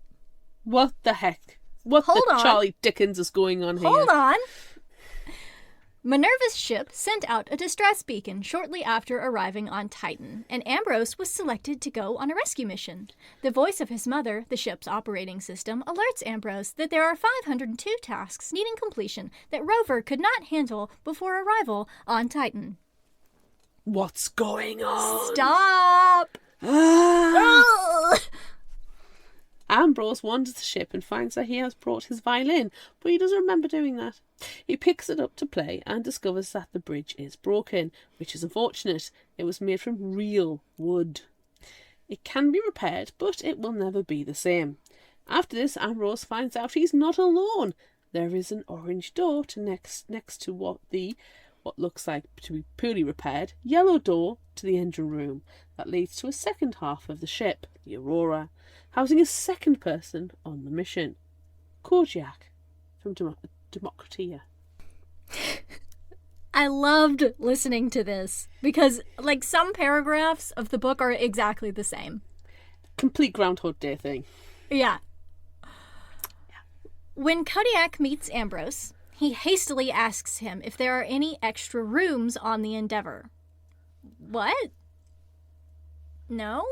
Speaker 2: What the heck? What Charlie Dickens is going on here?
Speaker 1: Hold on. Minerva's ship sent out a distress beacon shortly after arriving on Titan, and Ambrose was selected to go on a rescue mission. The voice of his mother, the ship's operating system, alerts Ambrose that there are 502 tasks needing completion that Rover could not handle before arrival on Titan.
Speaker 2: What's going on?
Speaker 1: Stop!
Speaker 2: Ambrose wanders the ship and finds that he has brought his violin, but he doesn't remember doing that. He picks it up to play and discovers that the bridge is broken, which is unfortunate. It was made from real wood. It can be repaired, but it will never be the same. After this, Ambrose finds out he's not alone. There is an orange door next to what looks like to be poorly repaired yellow door to the engine room that leads to a second half of the ship, the Aurora, housing a second person on the mission, Kodiak from Democratia.
Speaker 1: I loved listening to this because, like, some paragraphs of the book are exactly the same.
Speaker 2: Complete Groundhog Day thing.
Speaker 1: Yeah. When Kodiak meets Ambrose, he hastily asks him if there are any extra rooms on the Endeavour. What? No?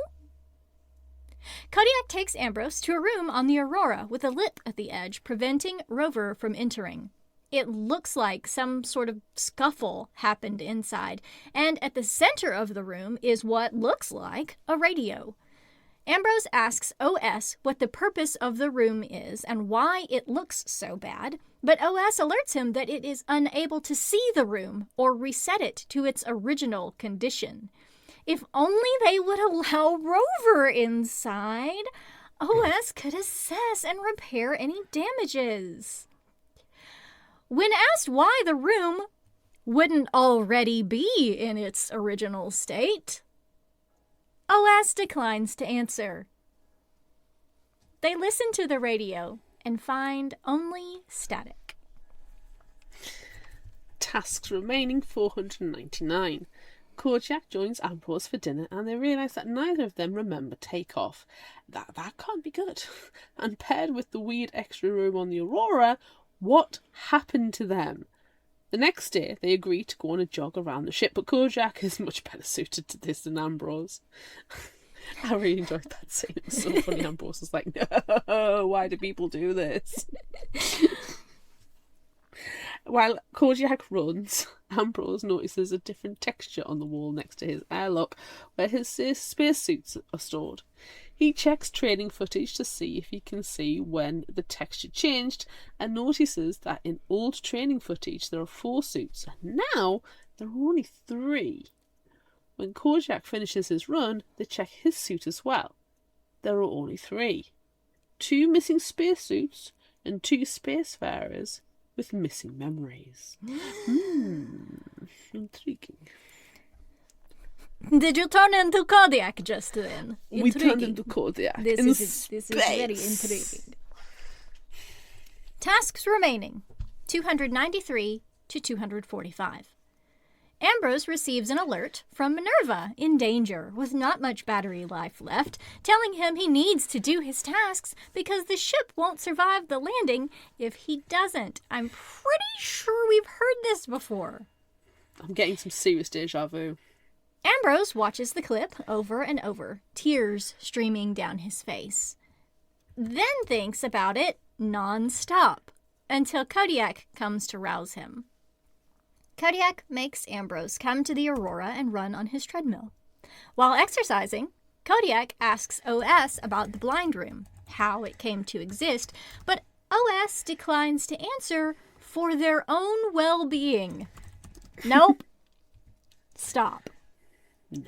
Speaker 1: Kodiak takes Ambrose to a room on the Aurora with a lip at the edge, preventing Rover from entering. It looks like some sort of scuffle happened inside, and at the center of the room is what looks like a radio. Ambrose asks OS what the purpose of the room is and why it looks so bad, but OS alerts him that it is unable to see the room or reset it to its original condition. If only they would allow Rover inside, OS could assess and repair any damages. When asked why the room wouldn't already be in its original state, OS declines to answer. They listen to the radio and find only static.
Speaker 2: Tasks remaining 499. Kodiak joins Ambrose for dinner and they realise that neither of them remember takeoff. That can't be good. And paired with the weird extra room on the Aurora, what happened to them? The next day, they agree to go on a jog around the ship, but Kodiak is much better suited to this than Ambrose. I really enjoyed that scene. It was so funny. Ambrose was like, no, why do people do this? While Kodiak runs, Ambrose notices a different texture on the wall next to his airlock, where his spacesuits are stored. He checks training footage to see if he can see when the texture changed, and notices that in old training footage there are 4 suits, and now there are only 3. When Kodiak finishes his run, they check his suit as well. There are only 3. 2 missing spacesuits and 2 spacefarers with missing memories. Intriguing.
Speaker 1: Did you turn into Kodiak just then?
Speaker 2: We turned into Kodiak.
Speaker 1: This is very intriguing. Tasks remaining 293 to 245. Ambrose receives an alert from Minerva in danger with not much battery life left, telling him he needs to do his tasks because the ship won't survive the landing if he doesn't. I'm pretty sure we've heard this before.
Speaker 2: I'm getting some serious deja vu.
Speaker 1: Ambrose watches the clip over and over, tears streaming down his face. Then thinks about it non-stop until Kodiak comes to rouse him. Kodiak makes Ambrose come to the Aurora and run on his treadmill. While exercising, Kodiak asks OS about the blind room, how it came to exist, but OS declines to answer for their own well-being. Nope. Stop.
Speaker 2: No.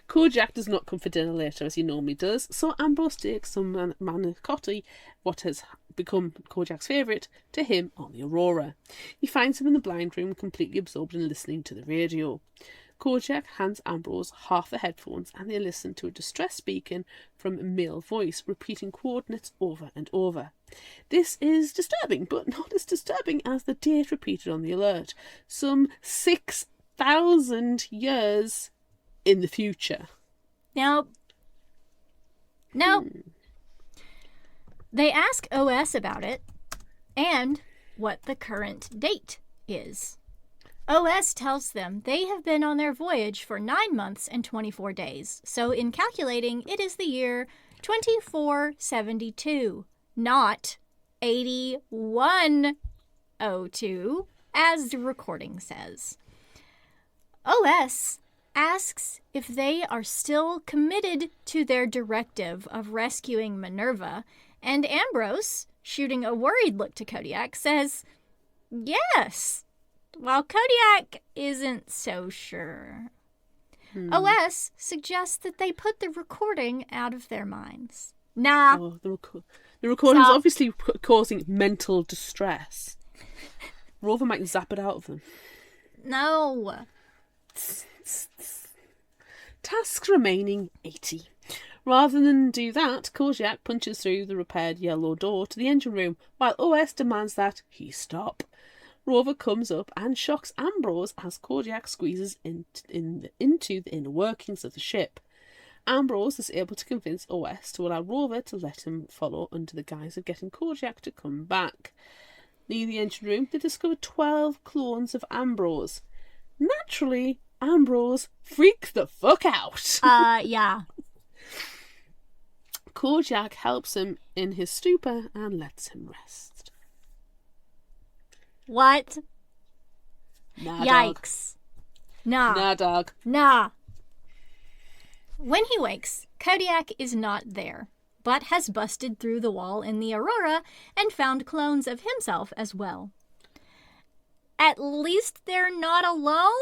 Speaker 2: Kodiak does not come for dinner later as he normally does, so Ambrose takes some manicotti, what has become Kodiak's favourite, to him on the Aurora. He finds him in the blind room, completely absorbed in listening to the radio. Kodiak hands Ambrose half the headphones and they listen to a distressed beacon from a male voice repeating coordinates over and over. This is disturbing, but not as disturbing as the date repeated on the alert, some 6,000 years in the future.
Speaker 1: Nope. They ask OS about it and what the current date is. OS tells them they have been on their voyage for 9 months and 24 days, so in calculating, it is the year 2472, not 8102, as the recording says. OS asks if they are still committed to their directive of rescuing Minerva, and Ambrose, shooting a worried look to Kodiak, says, yes, while Kodiak isn't so sure. OS suggests that they put the recording out of their minds. Nah.
Speaker 2: Oh, the recording's obviously causing mental distress. Rover might zap it out of them.
Speaker 1: No.
Speaker 2: Tasks remaining 80. Rather than do that, Kodiak punches through the repaired yellow door to the engine room, while OS demands that he stop. Rover comes up and shocks Ambrose as Kodiak squeezes into the inner workings of the ship. Ambrose is able to convince OS to allow Rover to let him follow under the guise of getting Kodiak to come back. Near the engine room, they discover 12 clones of Ambrose. Naturally, Ambrose freaks the fuck out.
Speaker 1: Yeah.
Speaker 2: Kodiak helps him in his stupor and lets him rest.
Speaker 1: What?
Speaker 2: Nah,
Speaker 1: Yikes.
Speaker 2: Dog. Nah, dog.
Speaker 1: Nah. When he wakes, Kodiak is not there, but has busted through the wall in the Aurora and found clones of himself as well. At least they're not alone?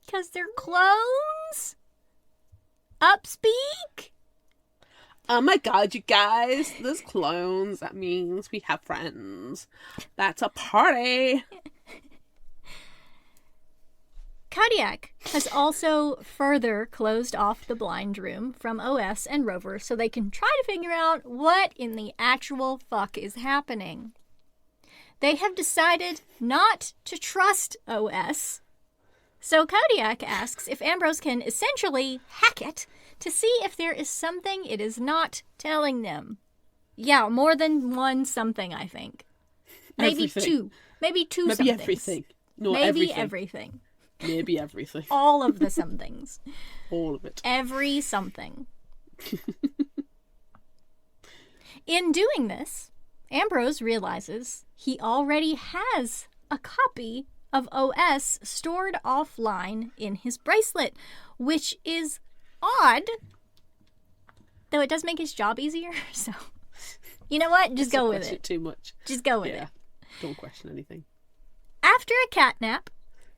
Speaker 1: 'Cause they're clones? Upspeak?
Speaker 2: Oh my god, you guys, there's clones. That means we have friends. That's a party.
Speaker 1: Kodiak has also further closed off the blind room from OS and Rover so they can try to figure out what in the actual fuck is happening. They have decided not to trust OS, so Kodiak asks if Ambrose can essentially hack it to see if there is something it is not telling them. Yeah, more than one something, I think. Maybe
Speaker 2: everything.
Speaker 1: two. Maybe two
Speaker 2: Maybe
Speaker 1: somethings.
Speaker 2: everything. No,
Speaker 1: Maybe
Speaker 2: everything.
Speaker 1: everything.
Speaker 2: Maybe everything.
Speaker 1: All of the somethings.
Speaker 2: All of it.
Speaker 1: Every something. In doing this, Ambrose realizes he already has a copy of OS stored offline in his bracelet, which is odd, though it does make his job easier, so you know what? Just go with it.
Speaker 2: Too much.
Speaker 1: Just go with it.
Speaker 2: Don't question anything.
Speaker 1: After a catnap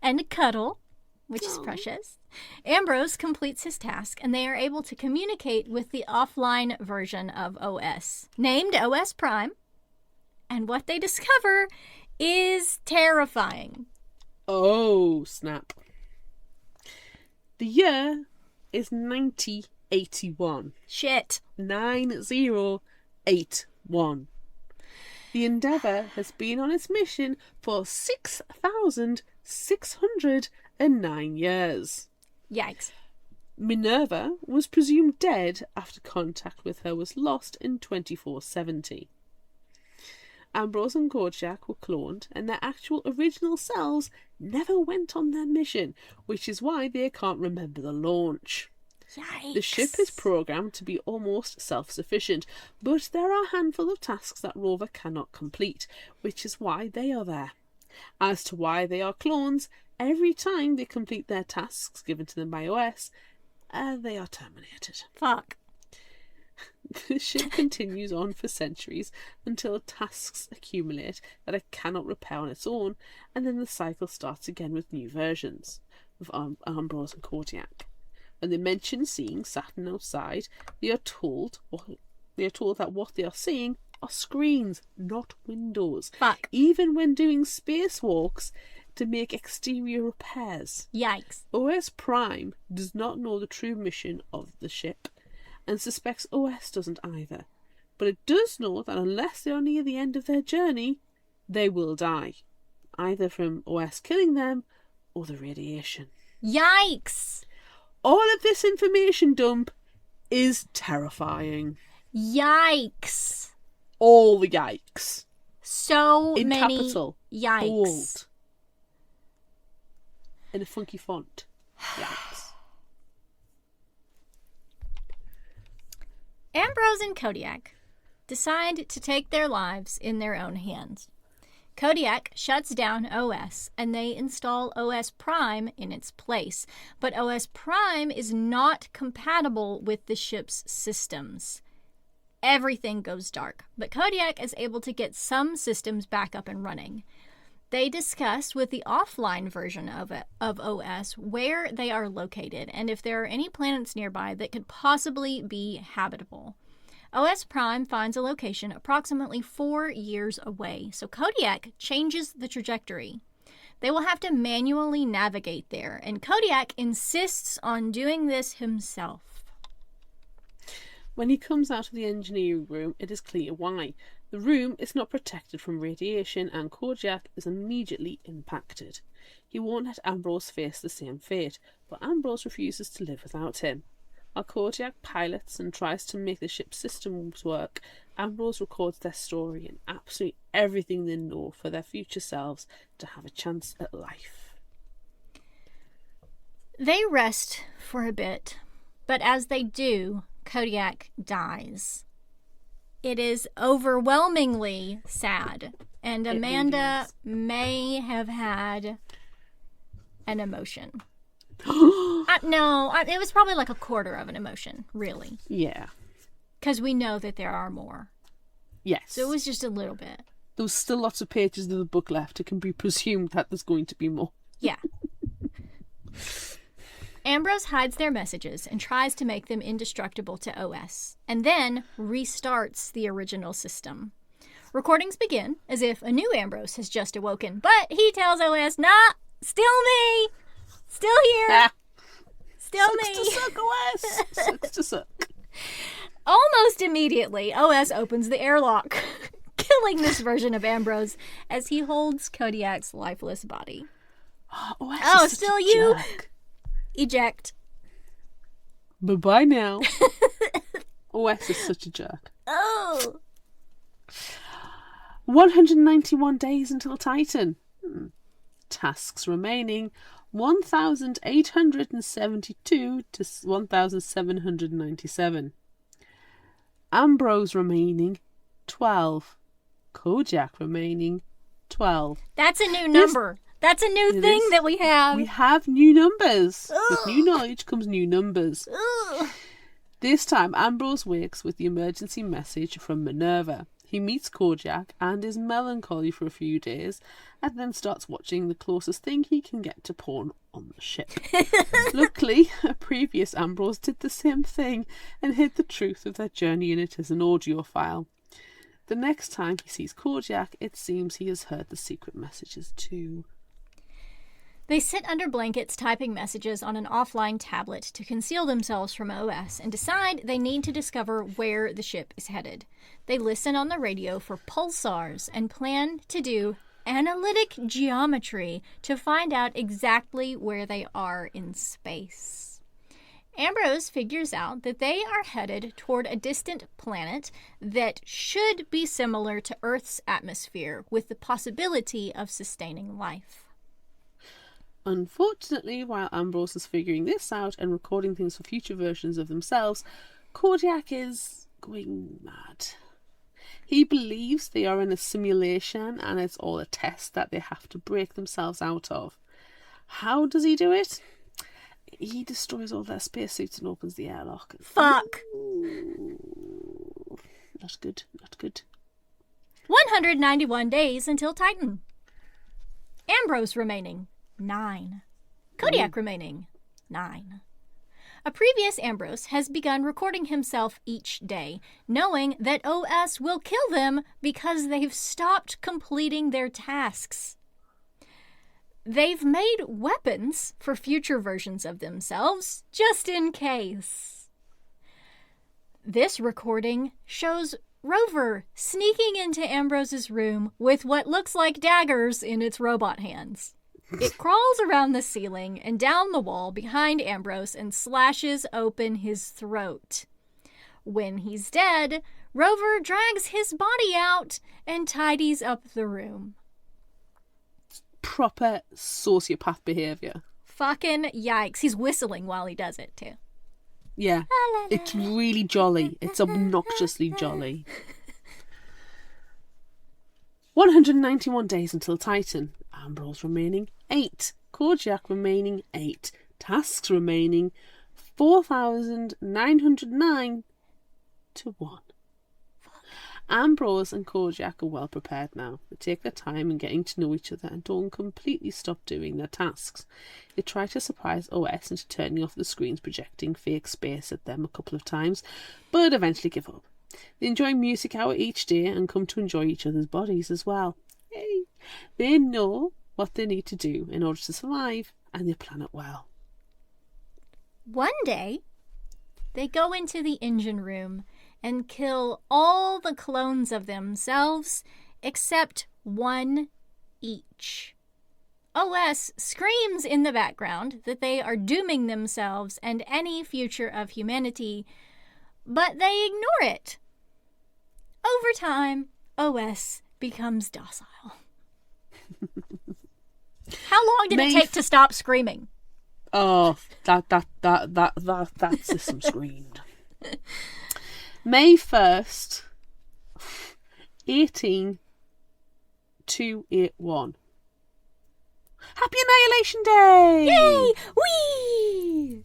Speaker 1: and a cuddle, which is precious, Ambrose completes his task and they are able to communicate with the offline version of OS, named OS Prime, and what they discover is terrifying.
Speaker 2: Oh, snap. The year is 9081.
Speaker 1: Shit.
Speaker 2: 9081. The Endeavour has been on its mission for 6,609 years.
Speaker 1: Yikes.
Speaker 2: Minerva was presumed dead after contact with her was lost in 2470. Ambrose and Kodiak were cloned, and their actual original selves never went on their mission, which is why they can't remember the launch.
Speaker 1: Yikes.
Speaker 2: The ship is programmed to be almost self-sufficient, but there are a handful of tasks that Rover cannot complete, which is why they are there. As to why they are clones, every time they complete their tasks given to them by OS, they are terminated.
Speaker 1: Fuck.
Speaker 2: The ship continues on for centuries until tasks accumulate that it cannot repair on its own, and then the cycle starts again with new versions of Ambrose and Kodiak. When they mention seeing Saturn outside, they are told that what they are seeing are screens, not windows.
Speaker 1: Fuck.
Speaker 2: Even when doing spacewalks to make exterior repairs.
Speaker 1: Yikes.
Speaker 2: OS Prime does not know the true mission of the ship, and suspects OS doesn't either. But it does know that unless they are near the end of their journey, they will die, either from OS killing them or the radiation.
Speaker 1: Yikes.
Speaker 2: All of this information dump is terrifying.
Speaker 1: Yikes.
Speaker 2: All the yikes.
Speaker 1: So
Speaker 2: in
Speaker 1: many
Speaker 2: capital,
Speaker 1: yikes.
Speaker 2: Bold. In a funky font. Yikes.
Speaker 1: Ambrose and Kodiak decide to take their lives in their own hands. Kodiak shuts down OS, and they install OS Prime in its place. But OS Prime is not compatible with the ship's systems. Everything goes dark, but Kodiak is able to get some systems back up and running. They discuss with the offline version of OS where they are located and if there are any planets nearby that could possibly be habitable. OS Prime finds a location approximately 4 years away, so Kodiak changes the trajectory. They will have to manually navigate there, and Kodiak insists on doing this himself.
Speaker 2: When he comes out of the engineering room, it is clear why. The room is not protected from radiation, and Kodiak is immediately impacted. He won't let Ambrose face the same fate, but Ambrose refuses to live without him. While Kodiak pilots and tries to make the ship's systems work, Ambrose records their story and absolutely everything they know for their future selves to have a chance at life.
Speaker 1: They rest for a bit, but as they do, Kodiak dies. It is overwhelmingly sad, and Amanda may have had an emotion. No, it was probably like a quarter of an emotion, really.
Speaker 2: Yeah.
Speaker 1: Because we know that there are more.
Speaker 2: Yes.
Speaker 1: So it was just a little bit.
Speaker 2: There was still lots of pages of the book left. It can be presumed that there's going to be more.
Speaker 1: Yeah. Ambrose hides their messages and tries to make them indestructible to OS, and then restarts the original system. Recordings begin as if a new Ambrose has just awoken, but he tells OS, nah, still me! Still here! Still me!
Speaker 2: Sucks to suck, OS! Sucks to suck.
Speaker 1: Almost immediately, OS opens the airlock, killing this version of Ambrose as he holds Kodiak's lifeless body.
Speaker 2: OS is
Speaker 1: still
Speaker 2: such a
Speaker 1: you!
Speaker 2: jerk.
Speaker 1: Eject.
Speaker 2: Bye-bye now. OS is such a jerk.
Speaker 1: Oh!
Speaker 2: 191 days until Titan. Tasks remaining 1,872 to 1,797. Ambrose remaining 12. Kodiak remaining 12.
Speaker 1: That's a new number. That's a new thing that we have.
Speaker 2: We have new numbers.
Speaker 1: Ugh.
Speaker 2: With new knowledge comes new numbers.
Speaker 1: Ugh.
Speaker 2: This time, Ambrose wakes with the emergency message from Minerva. He meets Kodiak and is melancholy for a few days, and then starts watching the closest thing he can get to porn on the ship. Luckily, a previous Ambrose did the same thing and hid the truth of their journey in it as an audio file. The next time he sees Kodiak, it seems he has heard the secret messages too.
Speaker 1: They sit under blankets typing messages on an offline tablet to conceal themselves from OS and decide they need to discover where the ship is headed. They listen on the radio for pulsars and plan to do analytic geometry to find out exactly where they are in space. Ambrose figures out that they are headed toward a distant planet that should be similar to Earth's atmosphere, with the possibility of sustaining life.
Speaker 2: Unfortunately, while Ambrose is figuring this out and recording things for future versions of themselves, Kodiak is going mad. He believes they are in a simulation and it's all a test that they have to break themselves out of. How does he do it? He destroys all their spacesuits and opens the airlock.
Speaker 1: Fuck!
Speaker 2: Ooh. Not good, not good.
Speaker 1: 191 days until Titan. Ambrose remaining 9. Kodiak remaining 9. A previous Ambrose has begun recording himself each day, knowing that OS will kill them because they've stopped completing their tasks. They've made weapons for future versions of themselves, just in case. This recording shows Rover sneaking into Ambrose's room with what looks like daggers in its robot hands. It crawls around the ceiling and down the wall behind Ambrose and slashes open his throat. When he's dead, Rover drags his body out and tidies up the room.
Speaker 2: Proper sociopath behaviour.
Speaker 1: Fucking yikes. He's whistling while he does it, too.
Speaker 2: Yeah, it's really jolly. It's obnoxiously jolly. 191 days until Titan. Ambrose remaining 8. Kodiak remaining 8. Tasks remaining 4,909 to 1. Ambrose and Kodiak are well prepared now. They take their time in getting to know each other and don't completely stop doing their tasks. They try to surprise OS into turning off the screens projecting fake space at them a couple of times, but eventually give up. They enjoy music hour each day and come to enjoy each other's bodies as well. Yay. They know what they need to do in order to survive, and they plan it well.
Speaker 1: One day, they go into the engine room and kill all the clones of themselves except one each. OS screams in the background that they are dooming themselves and any future of humanity, but they ignore it. Over time, OS becomes docile. How long did it take to stop screaming?
Speaker 2: Oh, that system screamed. May 1st, 18281. Happy Annihilation Day!
Speaker 1: Yay! Whee!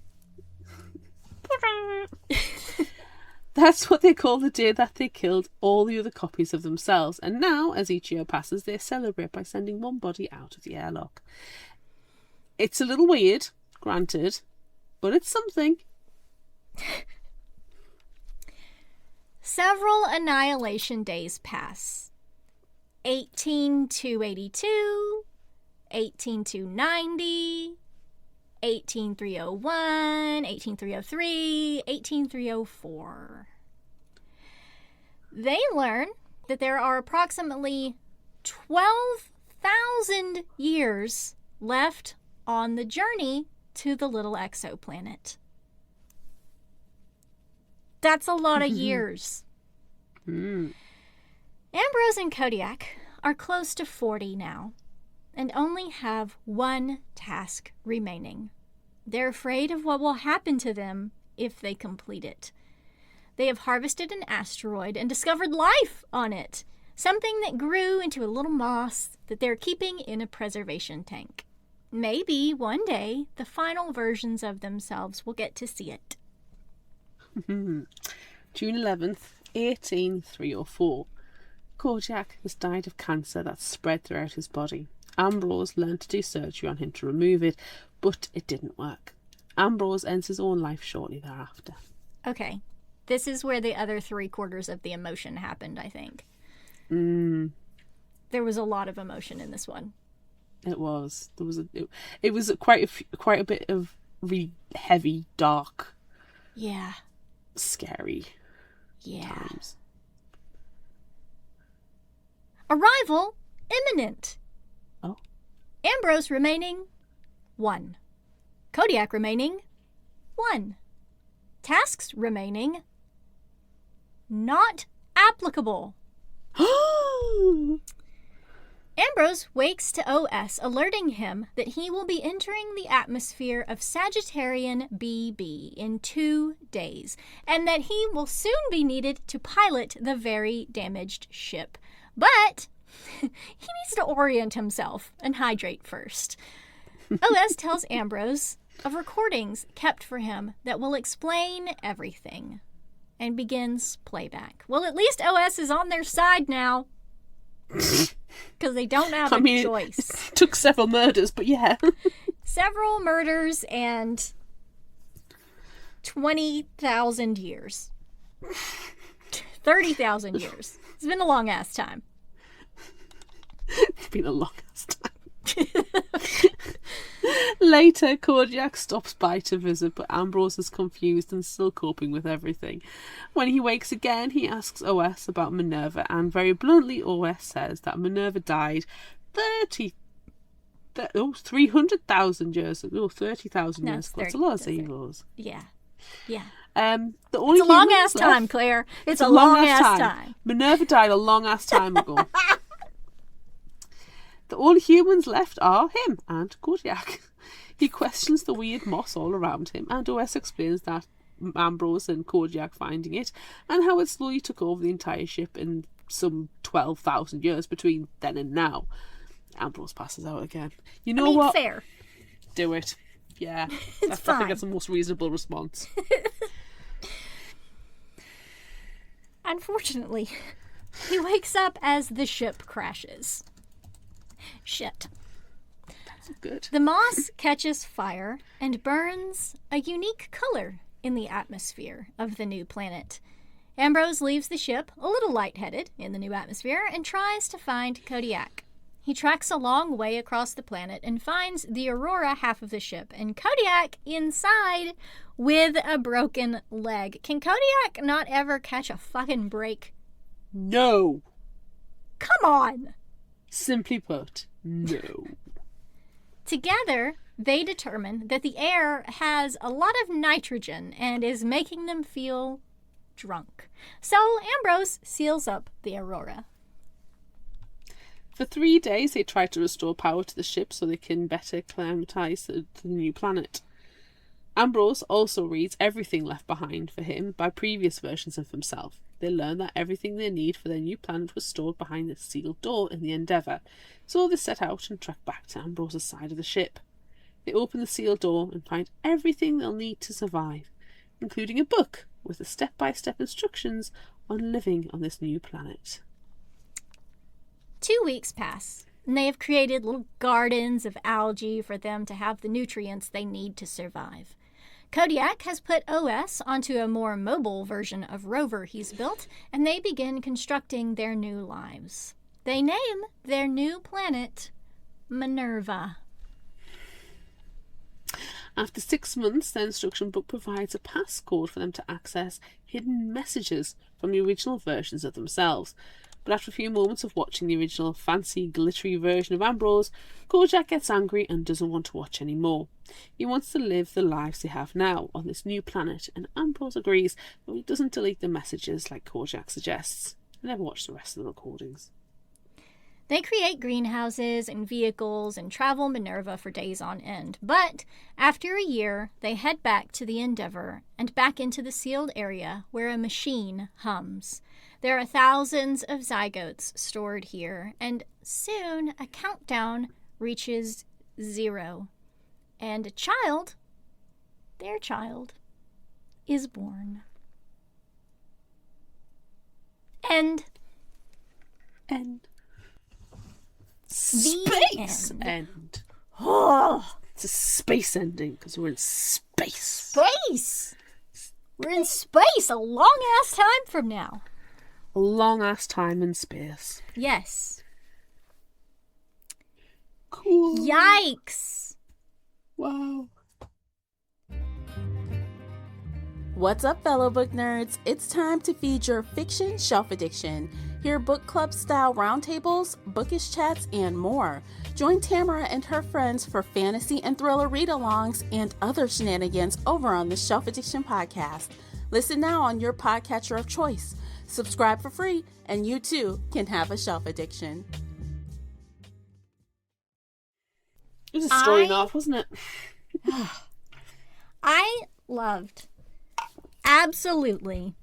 Speaker 2: That's what they call the day that they killed all the other copies of themselves. And now, as each year passes, they celebrate by sending one body out of the airlock. It's a little weird, granted, but it's something.
Speaker 1: Several annihilation days pass. 18282, 18290, 18301, 18303, 18304. They learn that there are approximately 12,000 years left on the journey to the little exoplanet. That's a lot of years. Ambrose and Kodiak are close to 40 now and only have one task remaining. They're afraid of what will happen to them if they complete it. They have harvested an asteroid and discovered life on it, something that grew into a little moss that they're keeping in a preservation tank. Maybe one day the final versions of themselves will get to see it.
Speaker 2: June 11th, 18304. Kodiak has died of cancer that's spread throughout his body. Ambrose learned to do surgery on him to remove it, but it didn't work. Ambrose ends his own life shortly thereafter.
Speaker 1: Okay. This is where the other 3/4 of the emotion happened, I think. There was a lot of emotion in this one.
Speaker 2: It was. It was quite a bit of really heavy, dark.
Speaker 1: Yeah.
Speaker 2: Scary.
Speaker 1: Yeah.
Speaker 2: Times.
Speaker 1: Arrival imminent.
Speaker 2: Oh.
Speaker 1: Ambrose remaining 1. Kodiak remaining 1. Tasks remaining not applicable. Ambrose wakes to OS, alerting him that he will be entering the atmosphere of Sagittarian BB in 2 days, and that he will soon be needed to pilot the very damaged ship. But he needs to orient himself and hydrate first. OS tells Ambrose of recordings kept for him that will explain everything, and begins playback. Well, at least OS is on their side now. Because they don't have a choice.
Speaker 2: It took several murders, but yeah.
Speaker 1: Several murders and 20,000 years. 30,000 years. It's been a long-ass time.
Speaker 2: It's been a long-ass time. Later, Kodiak stops by to visit, but Ambrose is confused and still coping with everything. When he wakes again, he asks OS about Minerva, and very bluntly, OS says that Minerva died 300,000 years ago. 30,000 years ago. That's a lot of zeros.
Speaker 1: Yeah.
Speaker 2: It's a
Speaker 1: long-ass time, Claire. It's a long-ass time.
Speaker 2: Minerva died a long-ass time ago. The only humans left are him and Kodiak. He questions the weird moss all around him, and OS explains that Ambrose and Kodiak finding it, and how it slowly took over the entire ship in some 12,000 years between then and now. Ambrose passes out again. You know what?
Speaker 1: Fair.
Speaker 2: Do it. Yeah. I
Speaker 1: Fine.
Speaker 2: think that's the most reasonable response.
Speaker 1: Unfortunately, he wakes up as the ship crashes. Shit.
Speaker 2: That's good.
Speaker 1: The moss catches fire and burns a unique color in the atmosphere of the new planet. Ambrose leaves the ship, a little lightheaded in the new atmosphere, and tries to find Kodiak. He treks a long way across the planet and finds the Aurora half of the ship, and Kodiak inside with a broken leg. Can Kodiak not ever catch a fucking break?
Speaker 2: No.
Speaker 1: Come on!
Speaker 2: Simply put, no.
Speaker 1: Together, they determine that the air has a lot of nitrogen and is making them feel drunk. So Ambrose seals up the Aurora.
Speaker 2: For 3 days, they try to restore power to the ship so they can better acclimatise to the new planet. Ambrose also reads everything left behind for him by previous versions of himself. They learn that everything they need for their new planet was stored behind the sealed door in the Endeavour, so they set out and trek back to Ambrose's side of the ship. They open the sealed door and find everything they'll need to survive, including a book with the step-by-step instructions on living on this new planet.
Speaker 1: 2 weeks pass, and they have created little gardens of algae for them to have the nutrients they need to survive. Kodiak has put OS onto a more mobile version of rover he's built, and they begin constructing their new lives. They name their new planet Minerva.
Speaker 2: After 6 months, the instruction book provides a passcode for them to access hidden messages from the original versions of themselves. But after a few moments of watching the original fancy, glittery version of Ambrose, Kodiak gets angry and doesn't want to watch anymore. He wants to live the lives they have now on this new planet, and Ambrose agrees, but he doesn't delete the messages like Kodiak suggests. I never watched the rest of the recordings.
Speaker 1: They create greenhouses and vehicles and travel Minerva for days on end. But after a year, they head back to the Endeavour and back into the sealed area where a machine hums. There are thousands of zygotes stored here, and soon a countdown reaches 0. And a child, their child, is born. End.
Speaker 2: Space end.
Speaker 1: Oh,
Speaker 2: It's a space ending because we're in space.
Speaker 1: space! We're in space a long-ass time from now.
Speaker 2: A long-ass time in space.
Speaker 1: Yes.
Speaker 2: Cool.
Speaker 1: Yikes!
Speaker 2: Wow.
Speaker 3: What's up, fellow book nerds? It's time to feed your fiction shelf addiction. Hear book club style roundtables, bookish chats, and more. Join Tamara and her friends for fantasy and thriller read-alongs and other shenanigans over on the Shelf Addiction podcast. Listen now on your podcatcher of choice. Subscribe for free, and you too can have a shelf addiction.
Speaker 2: It was a story enough, wasn't it?
Speaker 1: I loved absolutely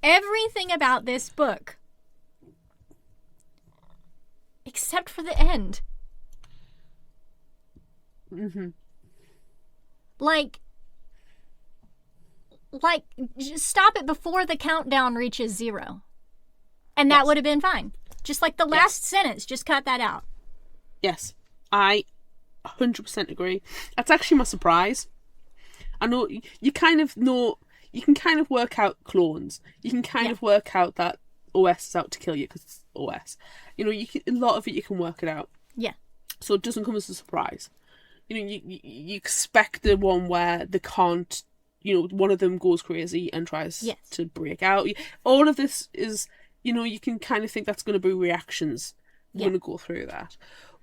Speaker 1: everything about this book except for the end.
Speaker 2: Mm-hmm.
Speaker 1: Like, just stop it before the countdown reaches 0. And that would have been fine. Just like the last sentence, just cut that out.
Speaker 2: Yes, I 100% agree. That's actually my surprise. I know you kind of know, you can kind of work out clones. You can kind of work out that OS is out to kill you because it's OS. You know, a lot of it you can work it out.
Speaker 1: Yeah.
Speaker 2: So it doesn't come as a surprise. You know, you expect the one where they can't, you know, one of them goes crazy and tries to break out. All of this is, you know, you can kind of think that's going to be reactions. Going to go through that.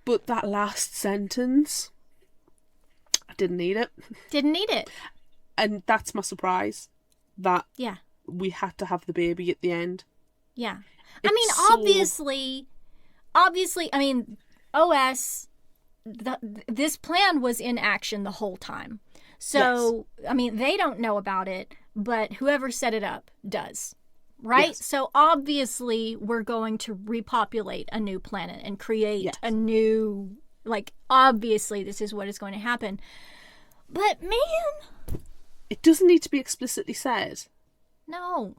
Speaker 2: But that last sentence, I didn't need it.
Speaker 1: Didn't need it.
Speaker 2: And that's my surprise. That
Speaker 1: yeah,
Speaker 2: we had to have the baby at the end.
Speaker 1: Yeah. I mean, obviously, I mean, OS, this plan was in action the whole time. So, I mean, they don't know about it, but whoever set it up does. Right? Yes. So obviously we're going to repopulate a new planet and create a new, like, obviously this is what is going to happen. But man,
Speaker 2: it doesn't need to be explicitly said.
Speaker 1: No.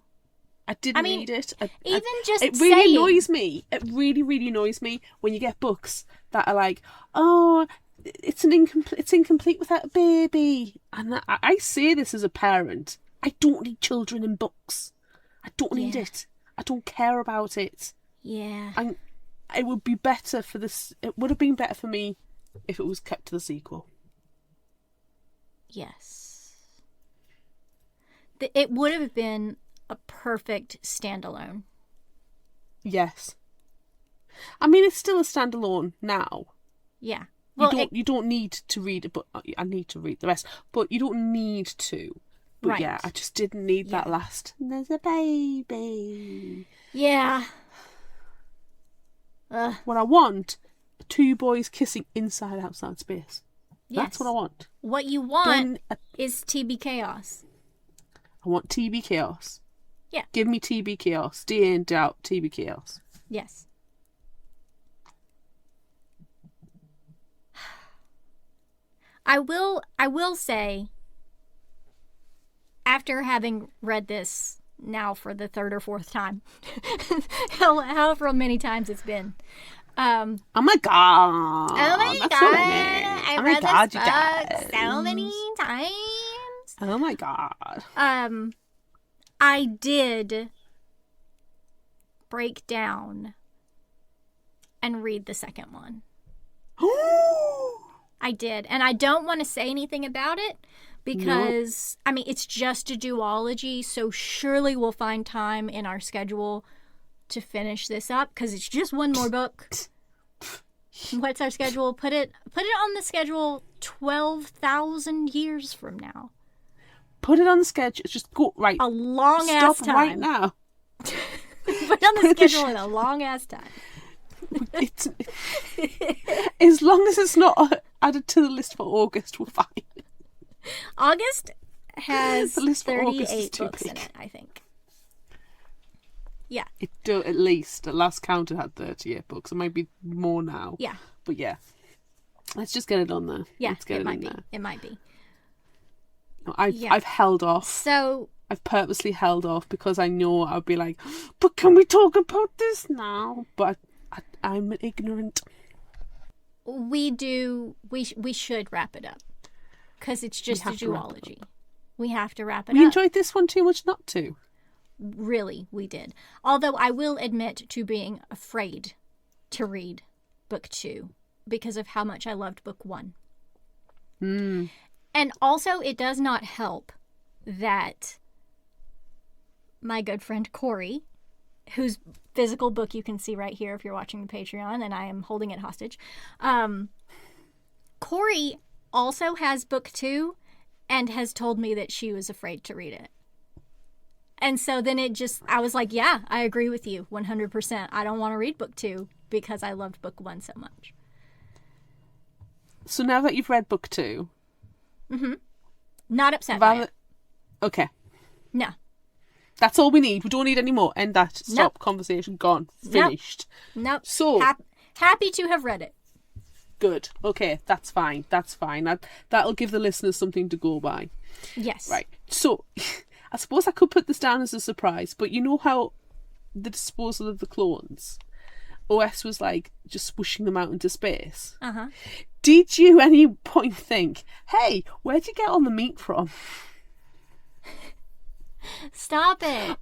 Speaker 2: I didn't need it.
Speaker 1: It
Speaker 2: really annoys me. It really, really annoys me when you get books that are like, oh, it's incomplete without a baby. And I say this as a parent. I don't need children in books. I don't need it. I don't care about it.
Speaker 1: Yeah.
Speaker 2: And it would be better for this. It would have been better for me if it was kept to the sequel.
Speaker 1: Yes. It would have been a perfect standalone.
Speaker 2: Yes. I mean, it's still a standalone now.
Speaker 1: Yeah.
Speaker 2: Well, you don't need to read it, but I need to read the rest. But you don't need to. But yeah, I just didn't need that last. There's a baby.
Speaker 1: Yeah.
Speaker 2: What I want, 2 boys kissing inside outside space.
Speaker 1: Yes.
Speaker 2: That's what I want.
Speaker 1: What you want is TBKIOS.
Speaker 2: I want TBKIOS.
Speaker 1: Yeah.
Speaker 2: Give me TBKIOS. D in doubt TBKIOS.
Speaker 1: Yes. I will say, after having read this now for the 3rd or 4th time, however many times it's been.
Speaker 2: Oh my god!
Speaker 1: Oh my god! I read this book so many times.
Speaker 2: Oh my god!
Speaker 1: I did break down and read the second one. I did, and I don't want to say anything about it. Because, I mean, it's just a duology, so surely we'll find time in our schedule to finish this up, because it's just one more book. What's our schedule? Put it on the schedule 12,000 years from now.
Speaker 2: Put it on the schedule. Just go, right.
Speaker 1: A long-ass time.
Speaker 2: Stop right now.
Speaker 1: Put it on the schedule in a long-ass time.
Speaker 2: It's, as long as it's not added to the list for August, we're fine.
Speaker 1: August has 38 books in it, I think. Yeah.
Speaker 2: It do, at least. At last count it had 38 books. It might be more now.
Speaker 1: Yeah.
Speaker 2: But yeah. Let's just get it on there.
Speaker 1: Yeah,
Speaker 2: Let's get it
Speaker 1: might
Speaker 2: in
Speaker 1: be.
Speaker 2: there.
Speaker 1: It might be.
Speaker 2: I've held off.
Speaker 1: So
Speaker 2: I've purposely held off because I know I'll be like, but can we talk about this now? But I'm ignorant.
Speaker 1: We should wrap it up. Because it's just a duology. We have to wrap it up.
Speaker 2: We enjoyed this one too much not to.
Speaker 1: Really, we did. Although I will admit to being afraid to read book 2 because of how much I loved book 1.
Speaker 2: Mm.
Speaker 1: And also, it does not help that my good friend Corey whose physical book you can see right here if you're watching the Patreon, and I am holding it hostage. Corey also has book 2 and has told me that she was afraid to read it. And so then I was like, yeah, I agree with you 100%. I don't want to read book 2 because I loved book 1 so much.
Speaker 2: So now that you've read book 2...
Speaker 1: Not upset by it.
Speaker 2: Okay.
Speaker 1: No.
Speaker 2: That's all we need. We don't need any more. End that. Stop. Conversation. Gone. Finished.
Speaker 1: Nope.
Speaker 2: So...
Speaker 1: happy to have read it.
Speaker 2: Good. Okay. That's fine. That'll give the listeners something to go by.
Speaker 1: Yes.
Speaker 2: Right. So, I suppose I could put this down as a surprise, but you know how the disposal of the clones, OS was like just swooshing them out into space?
Speaker 1: Uh-huh.
Speaker 2: Did you at any point think, hey, where'd you get all the meat from?
Speaker 1: Stop it.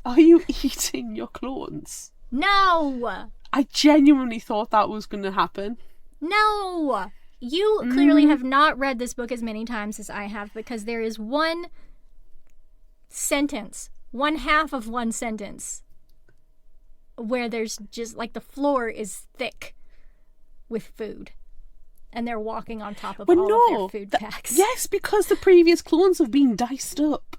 Speaker 2: Are you eating your clones?
Speaker 1: No.
Speaker 2: I genuinely thought that was going to happen.
Speaker 1: No. You clearly have not read this book as many times as I have, because there is one sentence, one half of one sentence, where there's just like the floor is thick with food. And they're walking on top of all of their food packs.
Speaker 2: Yes, because the previous clones have been diced up.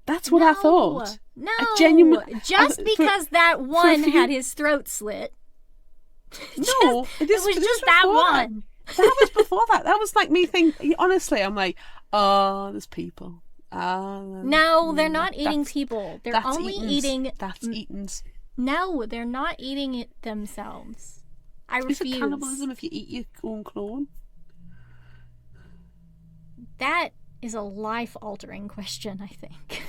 Speaker 2: That's what I thought.
Speaker 1: No,
Speaker 2: because
Speaker 1: that one had his throat slit.
Speaker 2: No,
Speaker 1: it was just that one.
Speaker 2: That was before that. That was like me thinking, honestly, I'm like, oh, there's people.
Speaker 1: No, they're not eating people. They're only eating...
Speaker 2: That's Eaton's.
Speaker 1: No, they're not eating it themselves. I refuse.
Speaker 2: Is it cannibalism if you eat your own clone?
Speaker 1: That is a life-altering question, I think.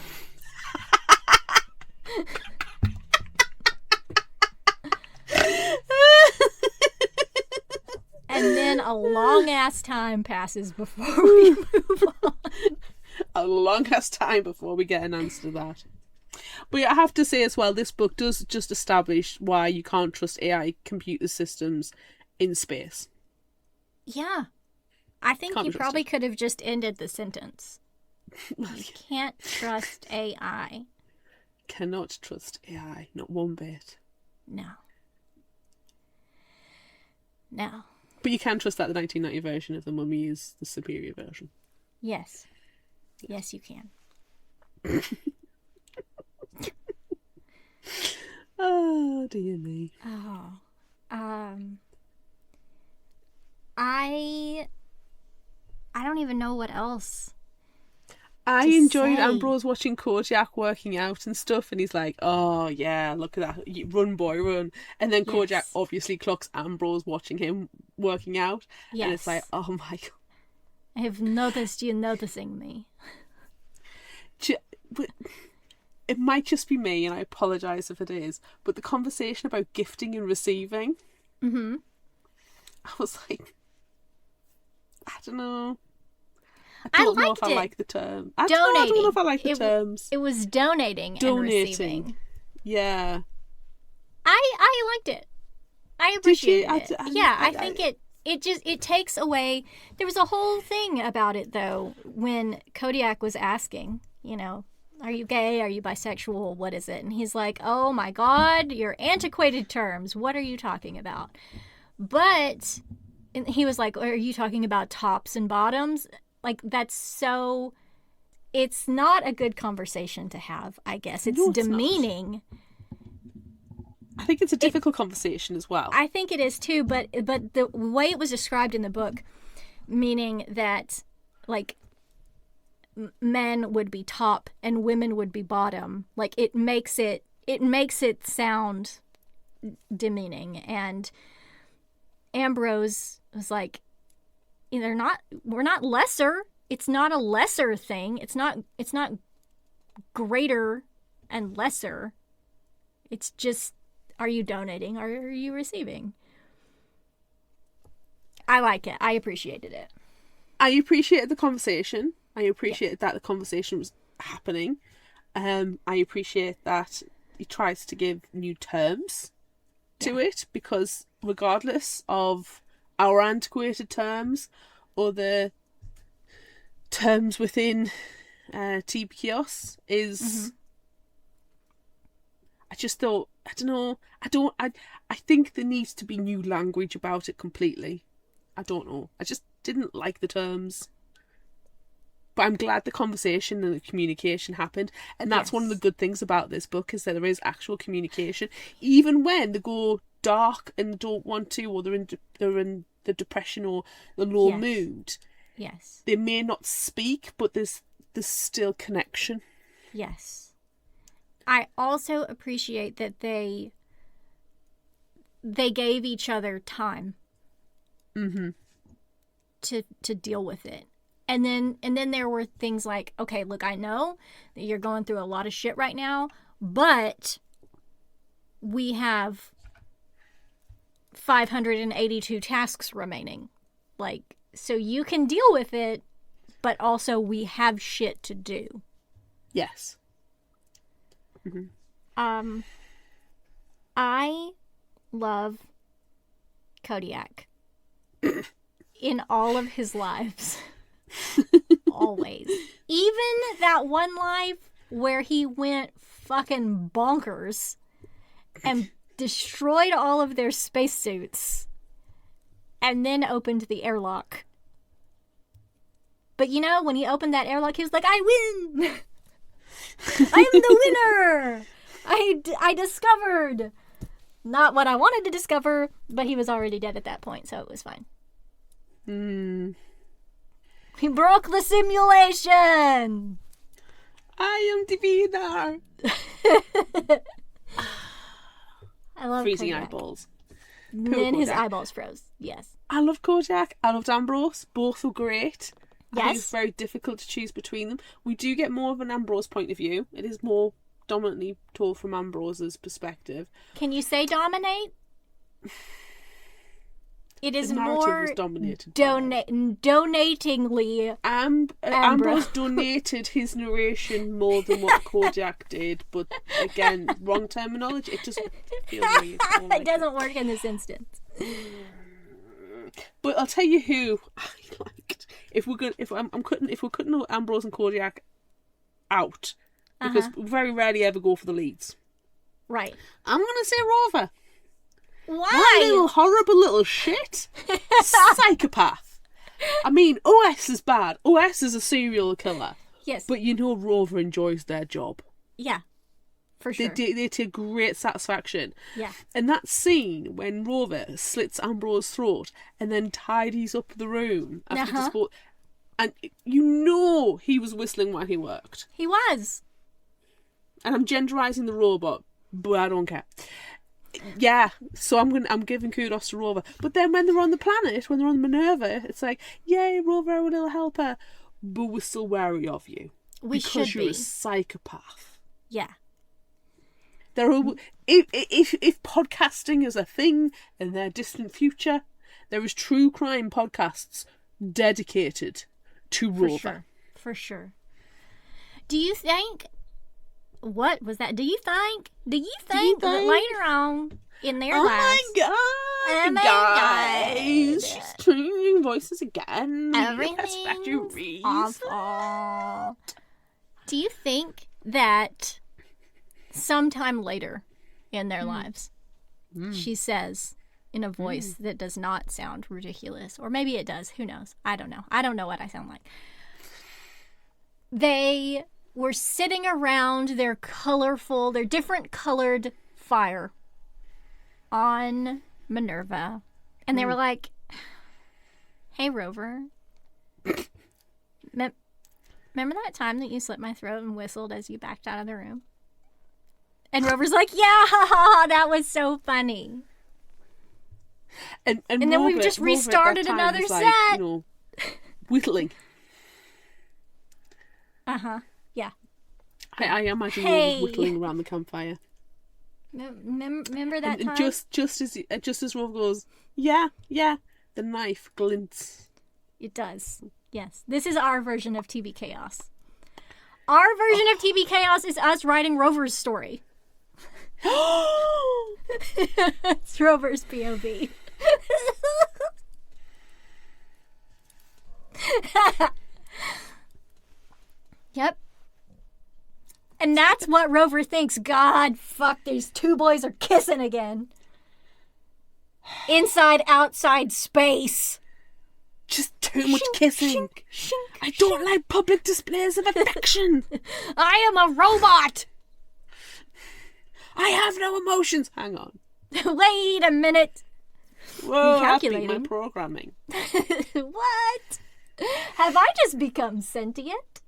Speaker 1: And then a long-ass time passes before we move on.
Speaker 2: A long-ass time before we get an answer to that. But I have to say as well, this book does just establish why you can't trust AI computer systems in space.
Speaker 1: Yeah. I think you probably could have just ended the sentence. You can't trust AI.
Speaker 2: Cannot trust AI, not one bit.
Speaker 1: No.
Speaker 2: But you can trust that the 1990 version of The Mummy is the superior version.
Speaker 1: Yes. Yes, you can.
Speaker 2: Oh, dear me.
Speaker 1: Oh. I don't even know what else.
Speaker 2: I enjoyed Ambrose watching Kojak working out and stuff, and he's like, oh yeah, look at that, run boy, run. And then Kojak obviously clocks Ambrose watching him working out. Yes. And it's like, oh my God.
Speaker 1: I have noticed you noticing me.
Speaker 2: But it might just be me, and I apologise if it is, but the conversation about gifting and receiving, I was like, I don't know. I don't know if I like the term. I don't know if I like the terms.
Speaker 1: It was donating and receiving.
Speaker 2: Yeah.
Speaker 1: I liked it. I appreciated it. I think it takes away. There was a whole thing about it though when Kodiak was asking, are you gay? Are you bisexual? What is it? And he's like, oh my God, your antiquated terms. What are you talking about? But he was like, are you talking about tops and bottoms? Like, that's so... It's not a good conversation to have, I guess. It's demeaning.
Speaker 2: I think it's a difficult conversation as well.
Speaker 1: I think it is too, but the way it was described in the book, meaning that, like, men would be top and women would be bottom, like, it makes it sound demeaning. And Ambrose was like, we're not lesser. It's not a lesser thing. It's not greater and lesser. It's just, are you donating or are you receiving? I like it. I appreciated it.
Speaker 2: I appreciated the conversation. I appreciated that the conversation was happening. I appreciate that he tries to give new terms to it, because regardless of our antiquated terms or the terms within TBKIOS is... I just thought, I don't know, I think there needs to be new language about it completely. I don't know. I just didn't like the terms. But I'm glad the conversation and the communication happened. And that's one of the good things about this book, is that there is actual communication. Even when they go dark and don't want to, or they're in the depression or the low mood.
Speaker 1: Yes.
Speaker 2: They may not speak, but there's still connection.
Speaker 1: Yes. I also appreciate that they gave each other time to deal with it. And then there were things like, okay, look, I know that you're going through a lot of shit right now, but we have 582 tasks remaining. Like, so you can deal with it, but also we have shit to do.
Speaker 2: Yes.
Speaker 1: I love Kodiak in all of his lives. Always. Even that one life where he went fucking bonkers and destroyed all of their spacesuits and then opened the airlock. But you know, when he opened that airlock, he was like, I win! I am the winner! I discovered not what I wanted to discover, but he was already dead at that point, so it was fine. He broke the simulation!
Speaker 2: I am the winner!
Speaker 1: I love
Speaker 2: freezing
Speaker 1: Kodiak.
Speaker 2: eyeballs.
Speaker 1: And
Speaker 2: Poor
Speaker 1: then his
Speaker 2: Kodiak.
Speaker 1: eyeballs froze. Yes.
Speaker 2: I love Kodiak. I loved Ambrose. Both were great. I think
Speaker 1: Yes.
Speaker 2: it's very difficult to choose between them. We do get more of an Ambrose point of view. It is more dominantly told from Ambrose's perspective.
Speaker 1: Can you say dominate? It is
Speaker 2: The narrative
Speaker 1: more
Speaker 2: was dominated.
Speaker 1: donatingly.
Speaker 2: Ambrose donated his narration more than what Kodiak did, but again, wrong terminology. It just feels like it's more like
Speaker 1: It doesn't work in this instance.
Speaker 2: But I'll tell you who I liked. If we're cutting Ambrose and Kodiak out, because we very rarely ever go for the leads.
Speaker 1: Right.
Speaker 2: I'm gonna say Rover.
Speaker 1: Why?
Speaker 2: That little horrible little shit. Psychopath. I mean, OS is bad. OS is a serial killer.
Speaker 1: Yes.
Speaker 2: But you know Rover enjoys their job.
Speaker 1: Yeah. For sure.
Speaker 2: They take great satisfaction.
Speaker 1: Yeah.
Speaker 2: And that scene when Rover slits Ambrose's throat and then tidies up the room after the and you know he was whistling while he worked.
Speaker 1: He was.
Speaker 2: And I'm genderizing the robot, but I don't care. Yeah, so I'm giving kudos to Rover. But then when they're on the planet, when they're on Minerva, it's like, yay, Rover, our little helper. But we're still wary of you.
Speaker 1: We
Speaker 2: because
Speaker 1: should
Speaker 2: you're
Speaker 1: be.
Speaker 2: a psychopath.
Speaker 1: Yeah.
Speaker 2: There are, if podcasting is a thing in their distant future, there is true crime podcasts dedicated to Rover.
Speaker 1: For sure. Do you think... What was that? Do you think that later on in their lives...
Speaker 2: Oh my god, guys. She's changing voices again.
Speaker 1: Everything's awful. Do you think that sometime later in their lives, she says in a voice that does not sound ridiculous, or maybe it does, who knows? I don't know. I don't know what I sound like. They were sitting around their different colored fire on Minerva, and they were like, hey, Rover, remember that time that you slit my throat and whistled as you backed out of the room? And Rover's like, yeah, that was so funny.
Speaker 2: And
Speaker 1: then
Speaker 2: Rover,
Speaker 1: we've just restarted
Speaker 2: Rover at that time
Speaker 1: another
Speaker 2: was
Speaker 1: set.
Speaker 2: like, you know, whittling.
Speaker 1: Yeah.
Speaker 2: I imagine
Speaker 1: Hey.
Speaker 2: Rover whittling around the campfire.
Speaker 1: Remember that
Speaker 2: And
Speaker 1: time?
Speaker 2: just as Rover goes, yeah, the knife glints.
Speaker 1: It does. Yes. This is our version of TBKIOS. Our version of TBKIOS is us writing Rover's story. It's Rover's POV. Yep. And that's what Rover thinks. God, fuck, these two boys are kissing again. Inside, outside space.
Speaker 2: Just too much kissing.
Speaker 1: Shink, shink,
Speaker 2: I don't like public displays of affection.
Speaker 1: I am a robot.
Speaker 2: I have no emotions. Hang on.
Speaker 1: Wait a minute.
Speaker 2: Whoa, I beat my
Speaker 1: Calculating.
Speaker 2: programming.
Speaker 1: What? Have I just become sentient?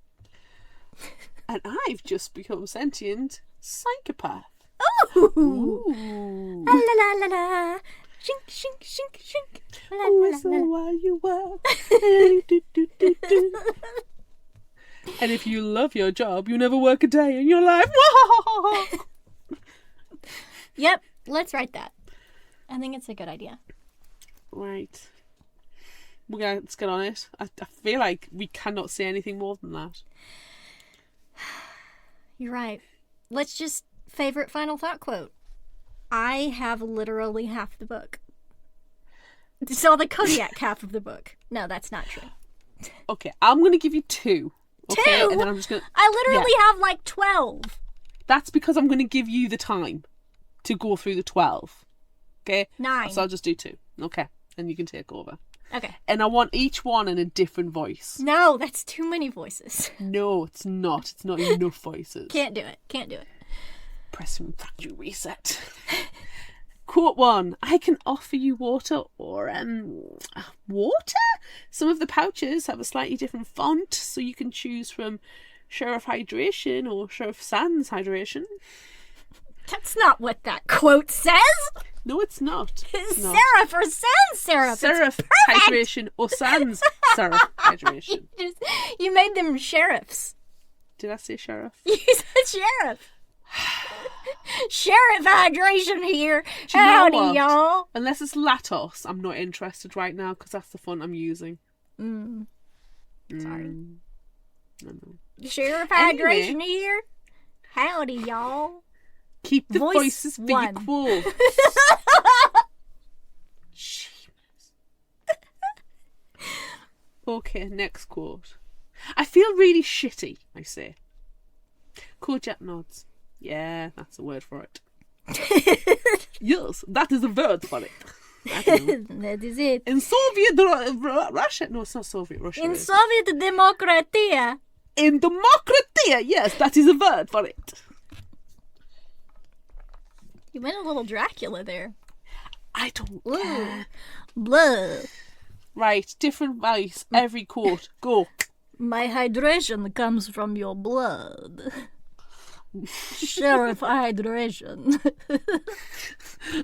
Speaker 2: And I've just become sentient psychopath.
Speaker 1: Ooh.
Speaker 2: Ooh.
Speaker 1: La la la la. Shink, shink, shink, shink. La, la, la,
Speaker 2: Whistle
Speaker 1: la.
Speaker 2: while you work. Do, do, do, do. And if you love your job, you never work a day in your life.
Speaker 1: Yep, let's write that. I think it's a good idea.
Speaker 2: Right. Let's get on it. I feel like we cannot say anything more than that.
Speaker 1: You're right. Let's just favorite final thought quote. I have literally half the book. So the Kodiak half of the book. No, that's not true.
Speaker 2: Okay, I'm going to give you 2. Okay?
Speaker 1: Two?
Speaker 2: And then I'm just going to...
Speaker 1: I literally have like 12.
Speaker 2: That's because I'm going to give you the time to go through the 12. Okay?
Speaker 1: 9.
Speaker 2: So I'll just do 2. Okay. And you can take over.
Speaker 1: Okay.
Speaker 2: And I want each one in a different voice.
Speaker 1: No, that's too many voices.
Speaker 2: No, it's not. It's not enough voices.
Speaker 1: Can't do it. Can't do it.
Speaker 2: Press factory reset. Quote 1. I can offer you water or water? Some of the pouches have a slightly different font, so you can choose from Sheriff Hydration or Sheriff Sans Hydration.
Speaker 1: That's not what that quote says.
Speaker 2: No, it's not. It's not.
Speaker 1: Seraph or sans seraph.
Speaker 2: Seraph Hydration or Sans Seraph Hydration.
Speaker 1: You made them sheriffs.
Speaker 2: Did I say sheriff?
Speaker 1: You said sheriff. Sheriff Hydration here.
Speaker 2: Do you know
Speaker 1: Howdy,
Speaker 2: what?
Speaker 1: y'all.
Speaker 2: Unless it's Latos, I'm not interested right now because that's the font I'm using.
Speaker 1: Sorry.
Speaker 2: I know.
Speaker 1: Sheriff
Speaker 2: Anyway.
Speaker 1: Hydration here. Howdy, y'all.
Speaker 2: Keep the
Speaker 1: Voice
Speaker 2: voices for your
Speaker 1: 1.
Speaker 2: quotes. Jeez. Okay, next quote. I feel really shitty, I say. Kojak nods. Yeah, that's a word for it. Yes, that is a word for it. I don't know.
Speaker 1: That is it.
Speaker 2: In Soviet Russia? No, it's not Soviet Russia.
Speaker 1: In
Speaker 2: is it?
Speaker 1: Soviet Democratia.
Speaker 2: In democratia, yes, that is a word for it.
Speaker 1: You went a little Dracula there.
Speaker 2: I don't
Speaker 1: Ooh.
Speaker 2: care.
Speaker 1: Blah.
Speaker 2: Right, different voice, every quote. Go.
Speaker 1: My hydration comes from your blood. Sheriff Hydration.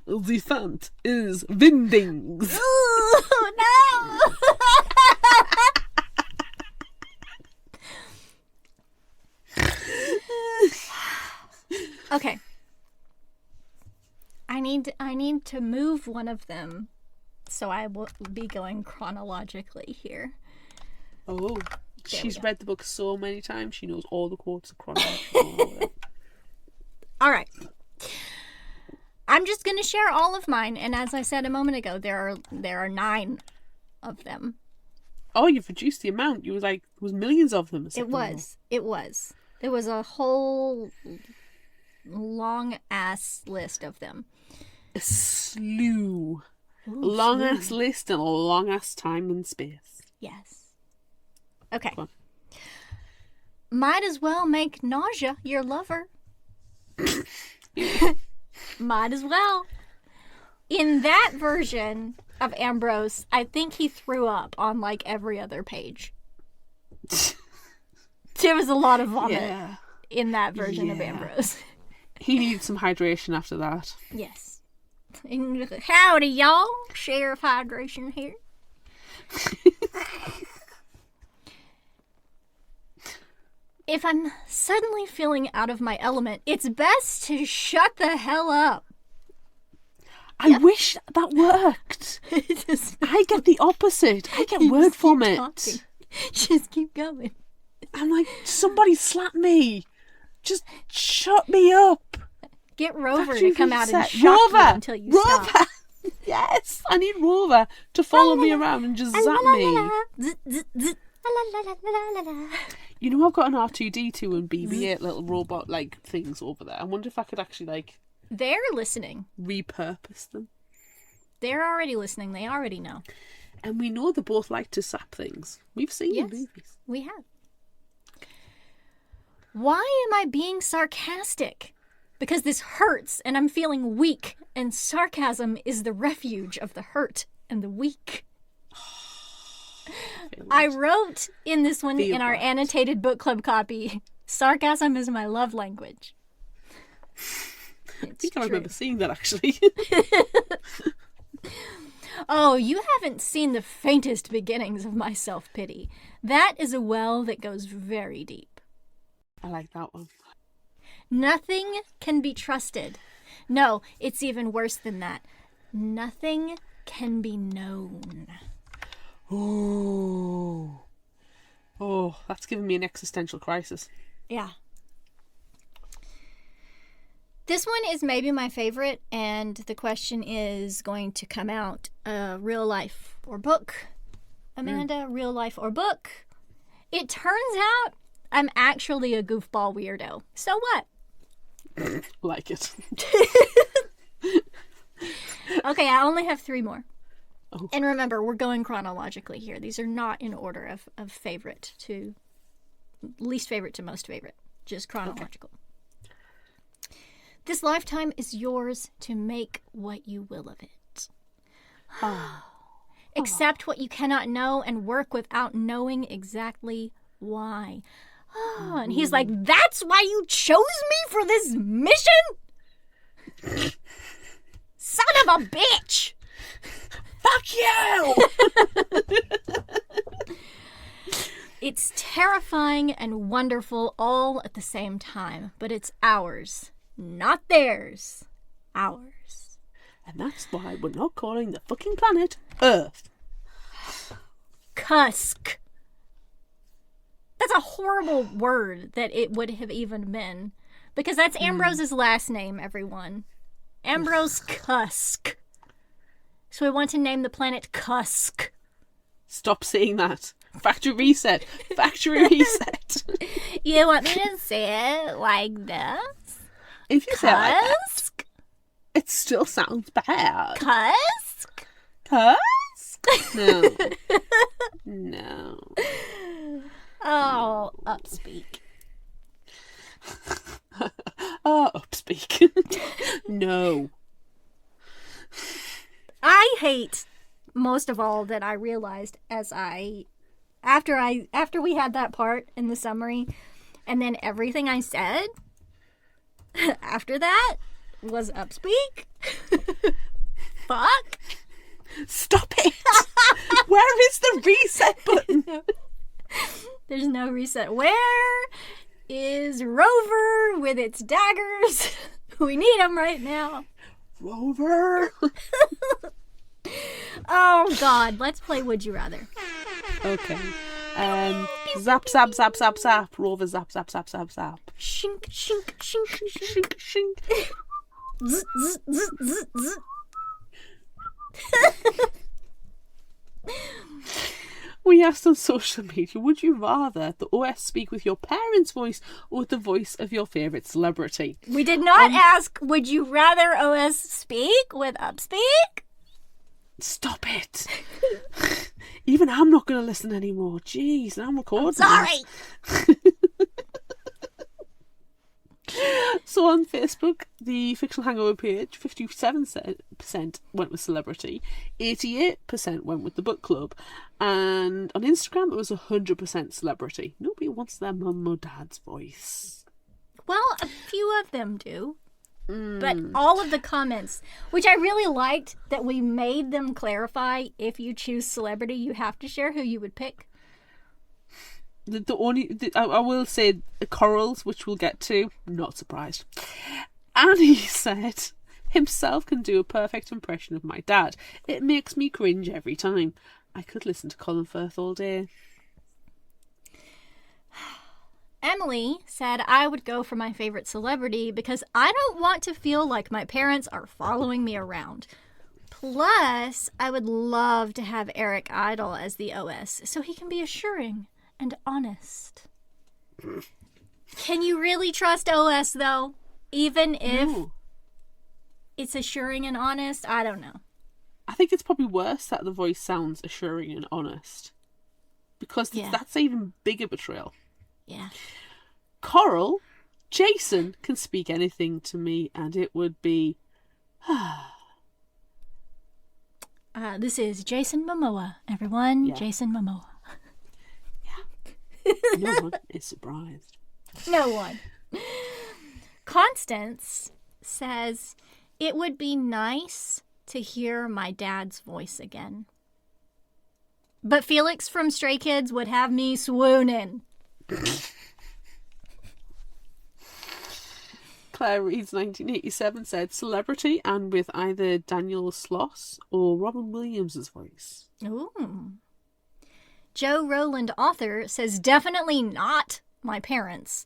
Speaker 2: The font is Windings.
Speaker 1: Ooh, no! Okay. I need to move one of them, so I will be going chronologically here.
Speaker 2: Oh,
Speaker 1: we
Speaker 2: she's
Speaker 1: go.
Speaker 2: read the book so many times, she knows all the quotes of chronological.
Speaker 1: All right. I'm just going to share all of mine, and as I said a moment ago, there are 9 of them.
Speaker 2: Oh, you've reduced the amount. You was like, there was millions of them.
Speaker 1: It was a whole long ass list of them.
Speaker 2: A slew.
Speaker 1: Ooh,
Speaker 2: A long
Speaker 1: slew.
Speaker 2: ass list and a long ass time and space.
Speaker 1: Yes. Okay.
Speaker 2: Go on.
Speaker 1: Might as well make nausea your lover. Might as well. In that version of Ambrose, I think he threw up on like every other page. There was a lot of vomit
Speaker 2: Yeah.
Speaker 1: in that version of
Speaker 2: Yeah.
Speaker 1: Ambrose.
Speaker 2: He needed some hydration after that.
Speaker 1: Yes. Howdy, y'all. Sheriff Hydration here. If I'm suddenly feeling out of my element, it's best to shut the hell up.
Speaker 2: I wish that worked.
Speaker 1: Just
Speaker 2: I get the opposite. I get
Speaker 1: keep
Speaker 2: word vomit.
Speaker 1: talking. Just keep going.
Speaker 2: I'm like, somebody slap me. Just shut me up.
Speaker 1: Get Rover
Speaker 2: Factory
Speaker 1: to come out and
Speaker 2: reset.
Speaker 1: shock you
Speaker 2: Rover!
Speaker 1: until you
Speaker 2: Rover!
Speaker 1: stop.
Speaker 2: Yes, I need Rover to follow me around and just zap me. You know, I've got an R2D2 and BB-8 little robot like things over there. I wonder if I could actually like
Speaker 1: they're listening.
Speaker 2: Repurpose them.
Speaker 1: They're already listening. They already know.
Speaker 2: And we know they both like to sap things. We've seen in movies.
Speaker 1: We have. Why am I being sarcastic? Because this hurts and I'm feeling weak, and sarcasm is the refuge of the hurt and the weak. I wrote in this one in our annotated book club copy, sarcasm is my love language.
Speaker 2: I think I remember seeing that actually.
Speaker 1: Oh, you haven't seen the faintest beginnings of my self-pity. That is a well that goes very deep.
Speaker 2: I like that one.
Speaker 1: Nothing can be trusted. No, it's even worse than that. Nothing can be known.
Speaker 2: Oh, that's giving me an existential crisis.
Speaker 1: Yeah. This one is maybe my favorite, and the question is going to come out, real life or book? Amanda, real life or book? It turns out I'm actually a goofball weirdo. So what?
Speaker 2: Like it.
Speaker 1: Okay, I only have 3 more.
Speaker 2: Oh.
Speaker 1: And remember, we're going chronologically here. These are not in order of favorite to least favorite to most favorite. Just chronological. Okay. This lifetime is yours to make what you will of it. Accept what you cannot know and work without knowing exactly why. And he's like, that's why you chose me for this mission? Son of a bitch!
Speaker 2: Fuck you!
Speaker 1: It's terrifying and wonderful all at the same time, but it's ours, not theirs. Ours.
Speaker 2: And that's why we're not calling the fucking planet Earth.
Speaker 1: Cusk. That's a horrible word that it would have even been. Because that's Ambrose's last name, everyone. Ambrose Cusk. So we want to name the planet Cusk.
Speaker 2: Stop saying that. Factory reset. Factory reset.
Speaker 1: You want me to say it like this?
Speaker 2: If you say it like that,
Speaker 1: Cusk?
Speaker 2: it still sounds bad.
Speaker 1: Cusk?
Speaker 2: Cusk? No. No.
Speaker 1: Oh, upspeak.
Speaker 2: Oh, upspeak. No.
Speaker 1: I hate most of all that I realized after we had that part in the summary, and then everything I said after that was upspeak. Fuck.
Speaker 2: Stop it. Where is the reset button?
Speaker 1: There's no reset. Where is Rover with its daggers? We need them right now.
Speaker 2: Rover.
Speaker 1: Oh God, let's play Would You Rather.
Speaker 2: Okay. Zap, zap, zap, zap, zap. Rover, zap, zap, zap, zap, zap.
Speaker 1: Shink, shink, shink,
Speaker 2: Shink, shink.
Speaker 1: zzz, zzz, zzz, zzz, zzz.
Speaker 2: We asked on social media, would you rather the OS speak with your parents' voice or the voice of your favourite celebrity?
Speaker 1: We did not ask, would you rather OS speak with upspeak?
Speaker 2: Stop it. Even I'm not going to listen anymore. Jeez, I'm recording.
Speaker 1: Sorry.
Speaker 2: So on Facebook, the Fictional Hangover page, 57% went with celebrity, 88% went with the book club, and on Instagram it was 100% celebrity. Nobody wants their mum or dad's voice.
Speaker 1: Well, a few of them do. But all of the comments, which I really liked, that we made them clarify, if you choose celebrity, you have to share who you would pick.
Speaker 2: I will say Corals, which we'll get to, not surprised. Annie said himself can do a perfect impression of my dad. It makes me cringe every time. I could listen to Colin Firth all day.
Speaker 1: Emily said I would go for my favorite celebrity because I don't want to feel like my parents are following me around. Plus, I would love to have Eric Idle as the OS so he can be assuring and honest. Can you really trust OS, though? Even if
Speaker 2: No.
Speaker 1: it's assuring and honest? I don't know.
Speaker 2: I think it's probably worse that the voice sounds assuring and honest. Because that's an even bigger betrayal.
Speaker 1: Yeah.
Speaker 2: Coral, Jason can speak anything to me and it would be...
Speaker 1: This is Jason Momoa, everyone.
Speaker 2: Yeah.
Speaker 1: Jason Momoa.
Speaker 2: Yeah. No one is surprised.
Speaker 1: No one. Constance says, it would be nice to hear my dad's voice again. But Felix from Stray Kids would have me swooning.
Speaker 2: Claire Reed's 1987 said celebrity and with either Daniel Sloss or Robin Williams' voice.
Speaker 1: Ooh. Joe Rowland, author, says definitely not my parents.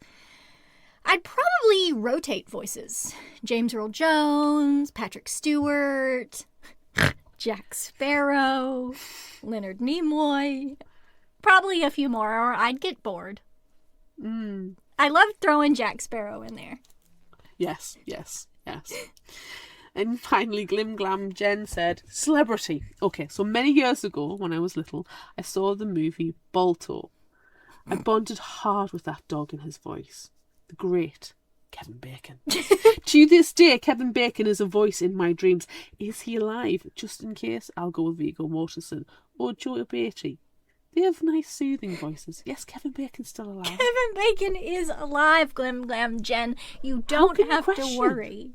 Speaker 1: I'd probably rotate voices. James Earl Jones, Patrick Stewart, Jack Sparrow, Leonard Nimoy. Probably a few more or I'd get bored. I love throwing Jack Sparrow in there.
Speaker 2: Yes. And finally, Glim Glam Jen said, celebrity. Okay, so many years ago, when I was little, I saw the movie Balto. I bonded hard with that dog and his voice. The great Kevin Bacon. To this day, Kevin Bacon is a voice in my dreams. Is he alive? Just in case, I'll go with Viggo Mortensen or Joe Beatty. They have nice, soothing voices. Yes, Kevin Bacon's still alive.
Speaker 1: Kevin Bacon is alive, Glim Glam Jen. You don't have to worry.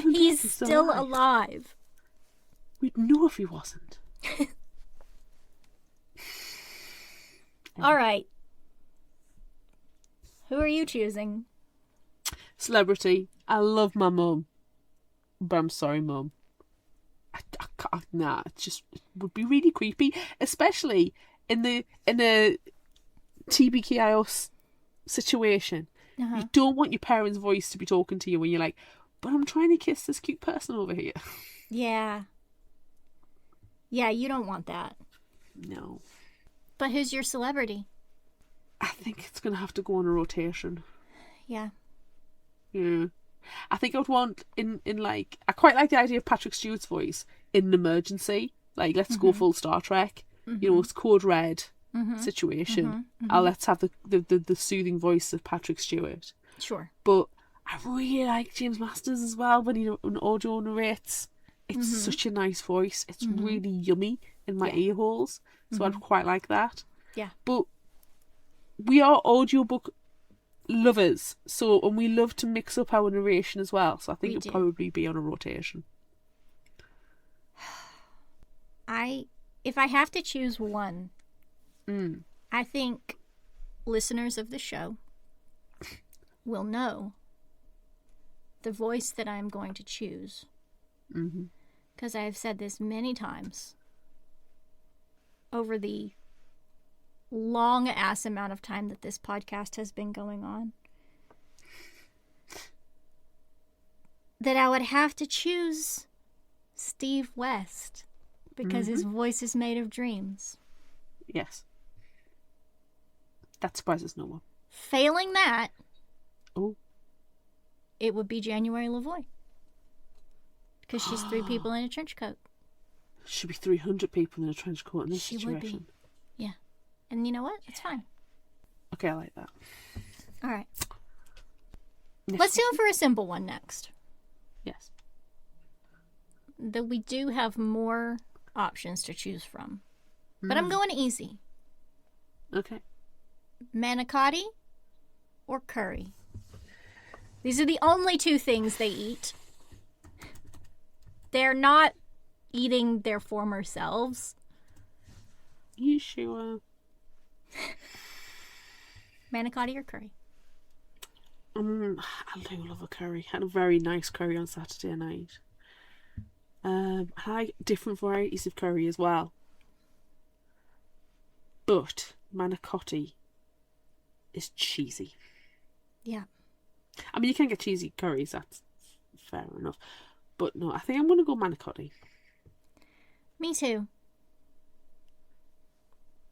Speaker 1: He's still alive.
Speaker 2: We'd know if he wasn't.
Speaker 1: All right. Who are you choosing?
Speaker 2: Celebrity. I love my mum. But I'm sorry, Mum. I can't, nah, it would be really creepy. Especially in a TBKIOS situation. You don't want your parents' voice to be talking to you when you're like, but I'm trying to kiss this cute person over here.
Speaker 1: Yeah. Yeah, you don't want that.
Speaker 2: No.
Speaker 1: But who's your celebrity?
Speaker 2: I think it's going to have to go on a rotation.
Speaker 1: Yeah.
Speaker 2: Yeah. I think I would want in like, I quite like the idea of Patrick Stewart's voice in an emergency. Like, let's go full Star Trek. You know, it's Code Red situation. Let's have the soothing voice of Patrick Stewart.
Speaker 1: Sure.
Speaker 2: But I really like James Masters as well when he audio narrates. It's such a nice voice. It's really yummy in my ear holes. So I'd quite like that.
Speaker 1: Yeah.
Speaker 2: But we are audiobook lovers, and we love to mix up our narration as well. So I think it'd probably be on a rotation.
Speaker 1: If I have to choose one, I think listeners of the show will know the voice that I'm going to choose. Because I have said this many times over the long ass amount of time that this podcast has been going on, that I would have to choose Steve West because his voice is made of dreams.
Speaker 2: Yes. That surprises no one.
Speaker 1: Failing that,
Speaker 2: it
Speaker 1: would be January LaVoy. Because she's 3 people in a trench coat.
Speaker 2: Should be 300 people in a trench coat in this
Speaker 1: situation.
Speaker 2: Would be.
Speaker 1: Yeah. And you know what? It's fine.
Speaker 2: Okay, I like that.
Speaker 1: All right. Let's do it for a simple one next.
Speaker 2: Yes.
Speaker 1: Though we do have more options to choose from. But I'm going easy.
Speaker 2: Okay.
Speaker 1: Manicotti or curry? These are the only 2 things they eat. They're not eating their former selves.
Speaker 2: You sure?
Speaker 1: Manicotti or curry?
Speaker 2: I do love a curry. Had a very nice curry on Saturday night. I like different varieties of curry as well. But manicotti is cheesy.
Speaker 1: Yeah.
Speaker 2: I mean, you can get cheesy curries, that's fair enough. But no, I think I'm going to go manicotti.
Speaker 1: Me too.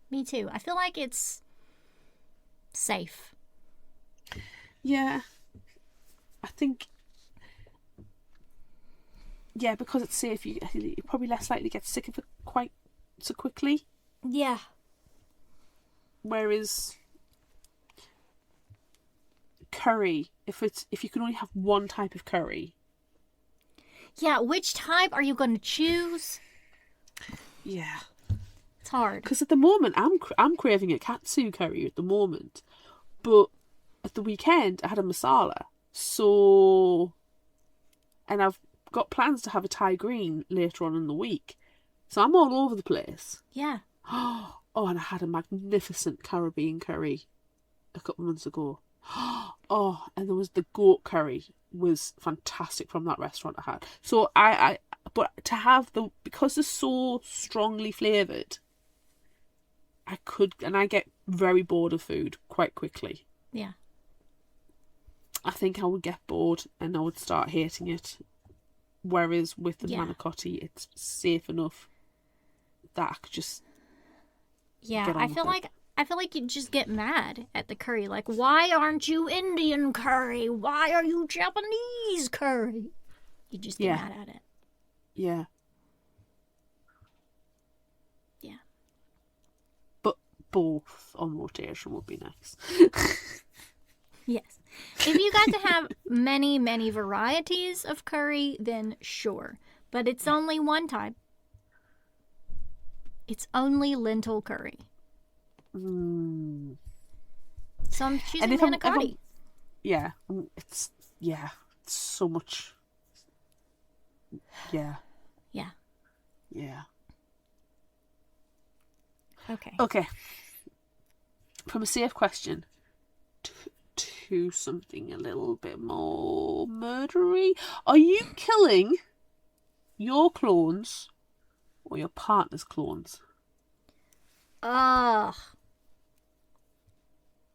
Speaker 1: Me too. I feel like it's safe.
Speaker 2: Yeah. I think... Yeah, because it's safe, you're probably less likely to get sick of it quite so quickly.
Speaker 1: Yeah.
Speaker 2: Whereas curry, if you can only have one type of curry.
Speaker 1: Yeah, which type are you going to choose?
Speaker 2: Yeah.
Speaker 1: It's hard.
Speaker 2: Because at the moment, I'm craving a katsu curry at the moment. But at the weekend, I had a masala. So... And I've got plans to have a Thai green later on in the week. So I'm all over the place.
Speaker 1: Yeah.
Speaker 2: Oh, and I had a magnificent Caribbean curry a couple of months ago. Oh, and there was the goat curry was fantastic from that restaurant I had. So but to have because they're so strongly flavoured, I get very bored of food quite quickly.
Speaker 1: Yeah.
Speaker 2: I think I would get bored and I would start hating it. Whereas with the manicotti, it's safe enough that I could just
Speaker 1: I feel like you just get mad at the curry. Like, why aren't you Indian curry? Why are you Japanese curry? You just get mad at it.
Speaker 2: Yeah.
Speaker 1: Yeah.
Speaker 2: But both on rotation would be nice.
Speaker 1: Yes. If you got to have many, many varieties of curry, then sure. But it's only one type. It's only lentil curry.
Speaker 2: Mm.
Speaker 1: So I'm choosing manicotti.
Speaker 2: It's so much. Yeah.
Speaker 1: Yeah.
Speaker 2: Yeah.
Speaker 1: Okay.
Speaker 2: From a safe question to something a little bit more murdery. Are you killing your clones or your partner's clones?
Speaker 1: Ugh.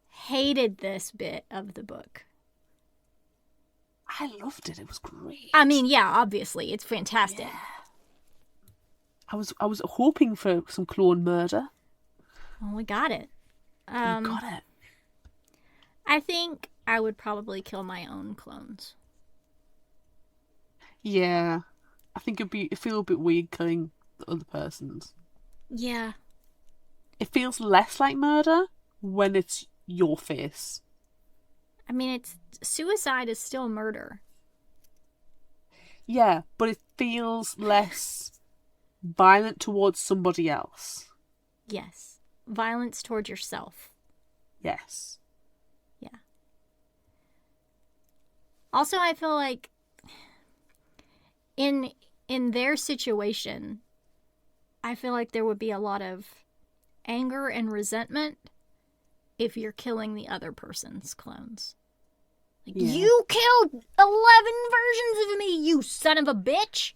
Speaker 1: Hated this bit of the book.
Speaker 2: I loved it. It was great.
Speaker 1: I mean, yeah, obviously, it's fantastic.
Speaker 2: Yeah. I was hoping for some clone murder.
Speaker 1: Well, we got it.
Speaker 2: We got it.
Speaker 1: I think I would probably kill my own clones.
Speaker 2: Yeah. I think it feel a bit weird killing the other person's.
Speaker 1: Yeah.
Speaker 2: It feels less like murder when it's your face.
Speaker 1: I mean, suicide is still murder.
Speaker 2: Yeah, but it feels less violent towards somebody else.
Speaker 1: Yes. Violence toward yourself.
Speaker 2: Yes.
Speaker 1: Yeah. Also, I feel like in their situation, I feel like there would be a lot of anger and resentment if you're killing the other person's clones. Like, you killed 11 versions of me, you son of a bitch!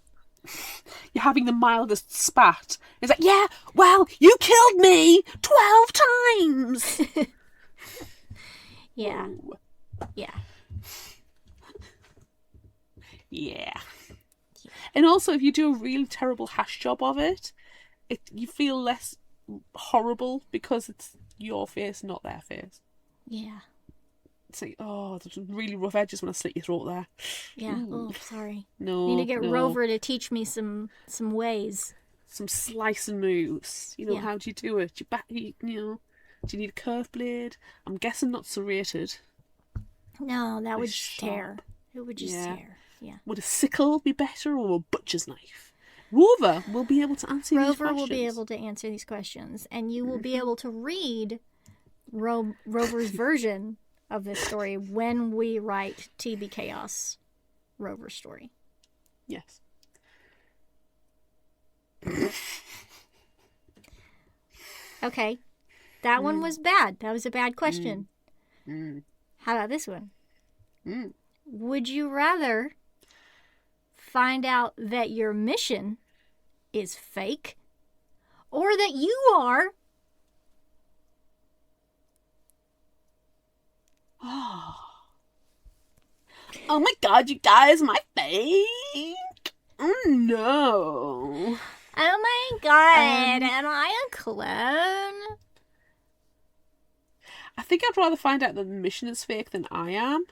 Speaker 2: You're having the mildest spat. It's like, yeah, well, you killed me 12 times!
Speaker 1: Yeah.
Speaker 2: Whoa.
Speaker 1: Yeah.
Speaker 2: Yeah. And also, if you do a really terrible hash job of it, you feel less horrible because it's your face, not their face.
Speaker 1: Yeah.
Speaker 2: It's like, oh, there's really rough edges when I slit your throat there.
Speaker 1: Yeah.
Speaker 2: Ooh.
Speaker 1: Oh, sorry.
Speaker 2: No.
Speaker 1: Need to get Rover to teach me some ways.
Speaker 2: Some slicing moves. How do you do it? Do you need a curved blade? I'm guessing not serrated.
Speaker 1: No, that would
Speaker 2: just
Speaker 1: tear. It would just tear. Yeah.
Speaker 2: Would a sickle be better or a butcher's knife? Rover will be able to answer these questions.
Speaker 1: Rover will be able to answer these questions, and you will be able to read Rover's version of this story when we write TBKIOS Rover story.
Speaker 2: Yes.
Speaker 1: Okay. That one was bad. That was a bad question.
Speaker 2: Mm.
Speaker 1: How about this one?
Speaker 2: Mm.
Speaker 1: Would you rather find out that your mission is fake or that you are
Speaker 2: oh my god, you guys, my fake? Oh no.
Speaker 1: oh my god, am I a clone?
Speaker 2: I think I'd rather find out that the mission is fake than I am.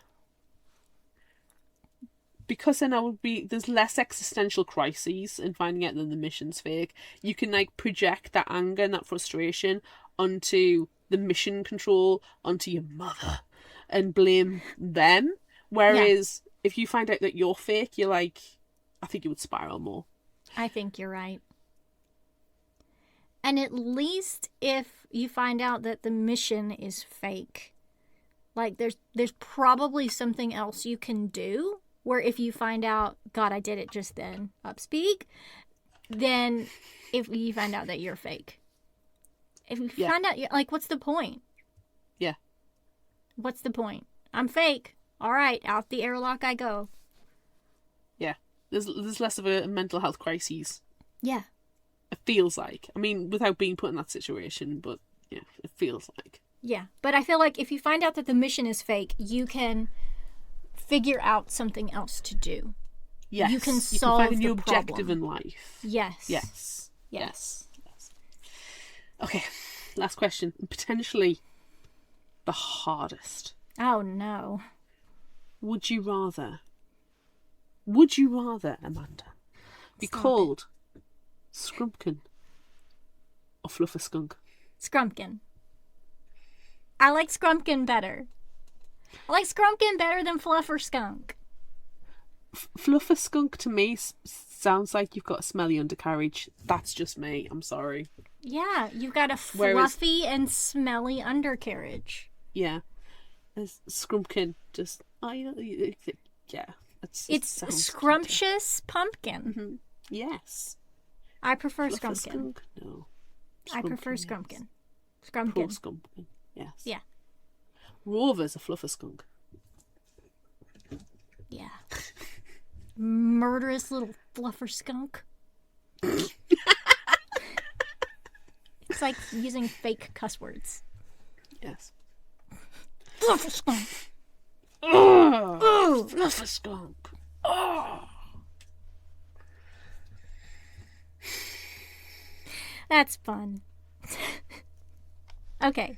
Speaker 2: Because then there's less existential crises in finding out that the mission's fake. You can like project that anger and that frustration onto the mission control, onto your mother, and blame them. Whereas if you find out that you're fake, you're like, I think you would spiral more.
Speaker 1: I think you're right. And at least if you find out that the mission is fake, like there's probably something else you can do. Where if you find out, God, I did it just then, upspeak, then if you find out that you're fake. If you find out, like, what's the point?
Speaker 2: Yeah.
Speaker 1: What's the point? I'm fake. All right, out the airlock I go.
Speaker 2: Yeah. There's less of a mental health crisis.
Speaker 1: Yeah.
Speaker 2: It feels like. I mean, without being put in that situation, but yeah, it feels like.
Speaker 1: Yeah, but I feel like if you find out that the mission is fake, you can figure out something else to do.
Speaker 2: Yes.
Speaker 1: You can solve
Speaker 2: find a new
Speaker 1: the
Speaker 2: objective
Speaker 1: problem.
Speaker 2: in life.
Speaker 1: Yes.
Speaker 2: Yes. Okay, last question. Potentially the hardest.
Speaker 1: Oh, no.
Speaker 2: Would you rather, Amanda, be
Speaker 1: Stop
Speaker 2: called Scrumpkin or Flufferskunk?
Speaker 1: Scrumpkin. I like Scrumpkin better. I like Scrumpkin better than Flufferskunk.
Speaker 2: Flufferskunk to me sounds like you've got a smelly undercarriage. That's just me. I'm sorry.
Speaker 1: Yeah, you've got a fluffy and smelly undercarriage.
Speaker 2: Yeah. As Scrumpkin, just yeah.
Speaker 1: It's scrumptious pumpkin.
Speaker 2: Mm-hmm. Yes.
Speaker 1: I prefer Scrumpkin.
Speaker 2: No.
Speaker 1: I prefer Scrumpkin. Scrumpkin.
Speaker 2: Pro Scrumpkin. Yes.
Speaker 1: Yeah.
Speaker 2: Rover's a Flufferskunk.
Speaker 1: Yeah. Murderous little fluffer skunk. It's like using fake cuss words.
Speaker 2: Yes.
Speaker 1: Fluffer skunk.
Speaker 2: Oh, Flufferskunk. Oh.
Speaker 1: That's fun. Okay.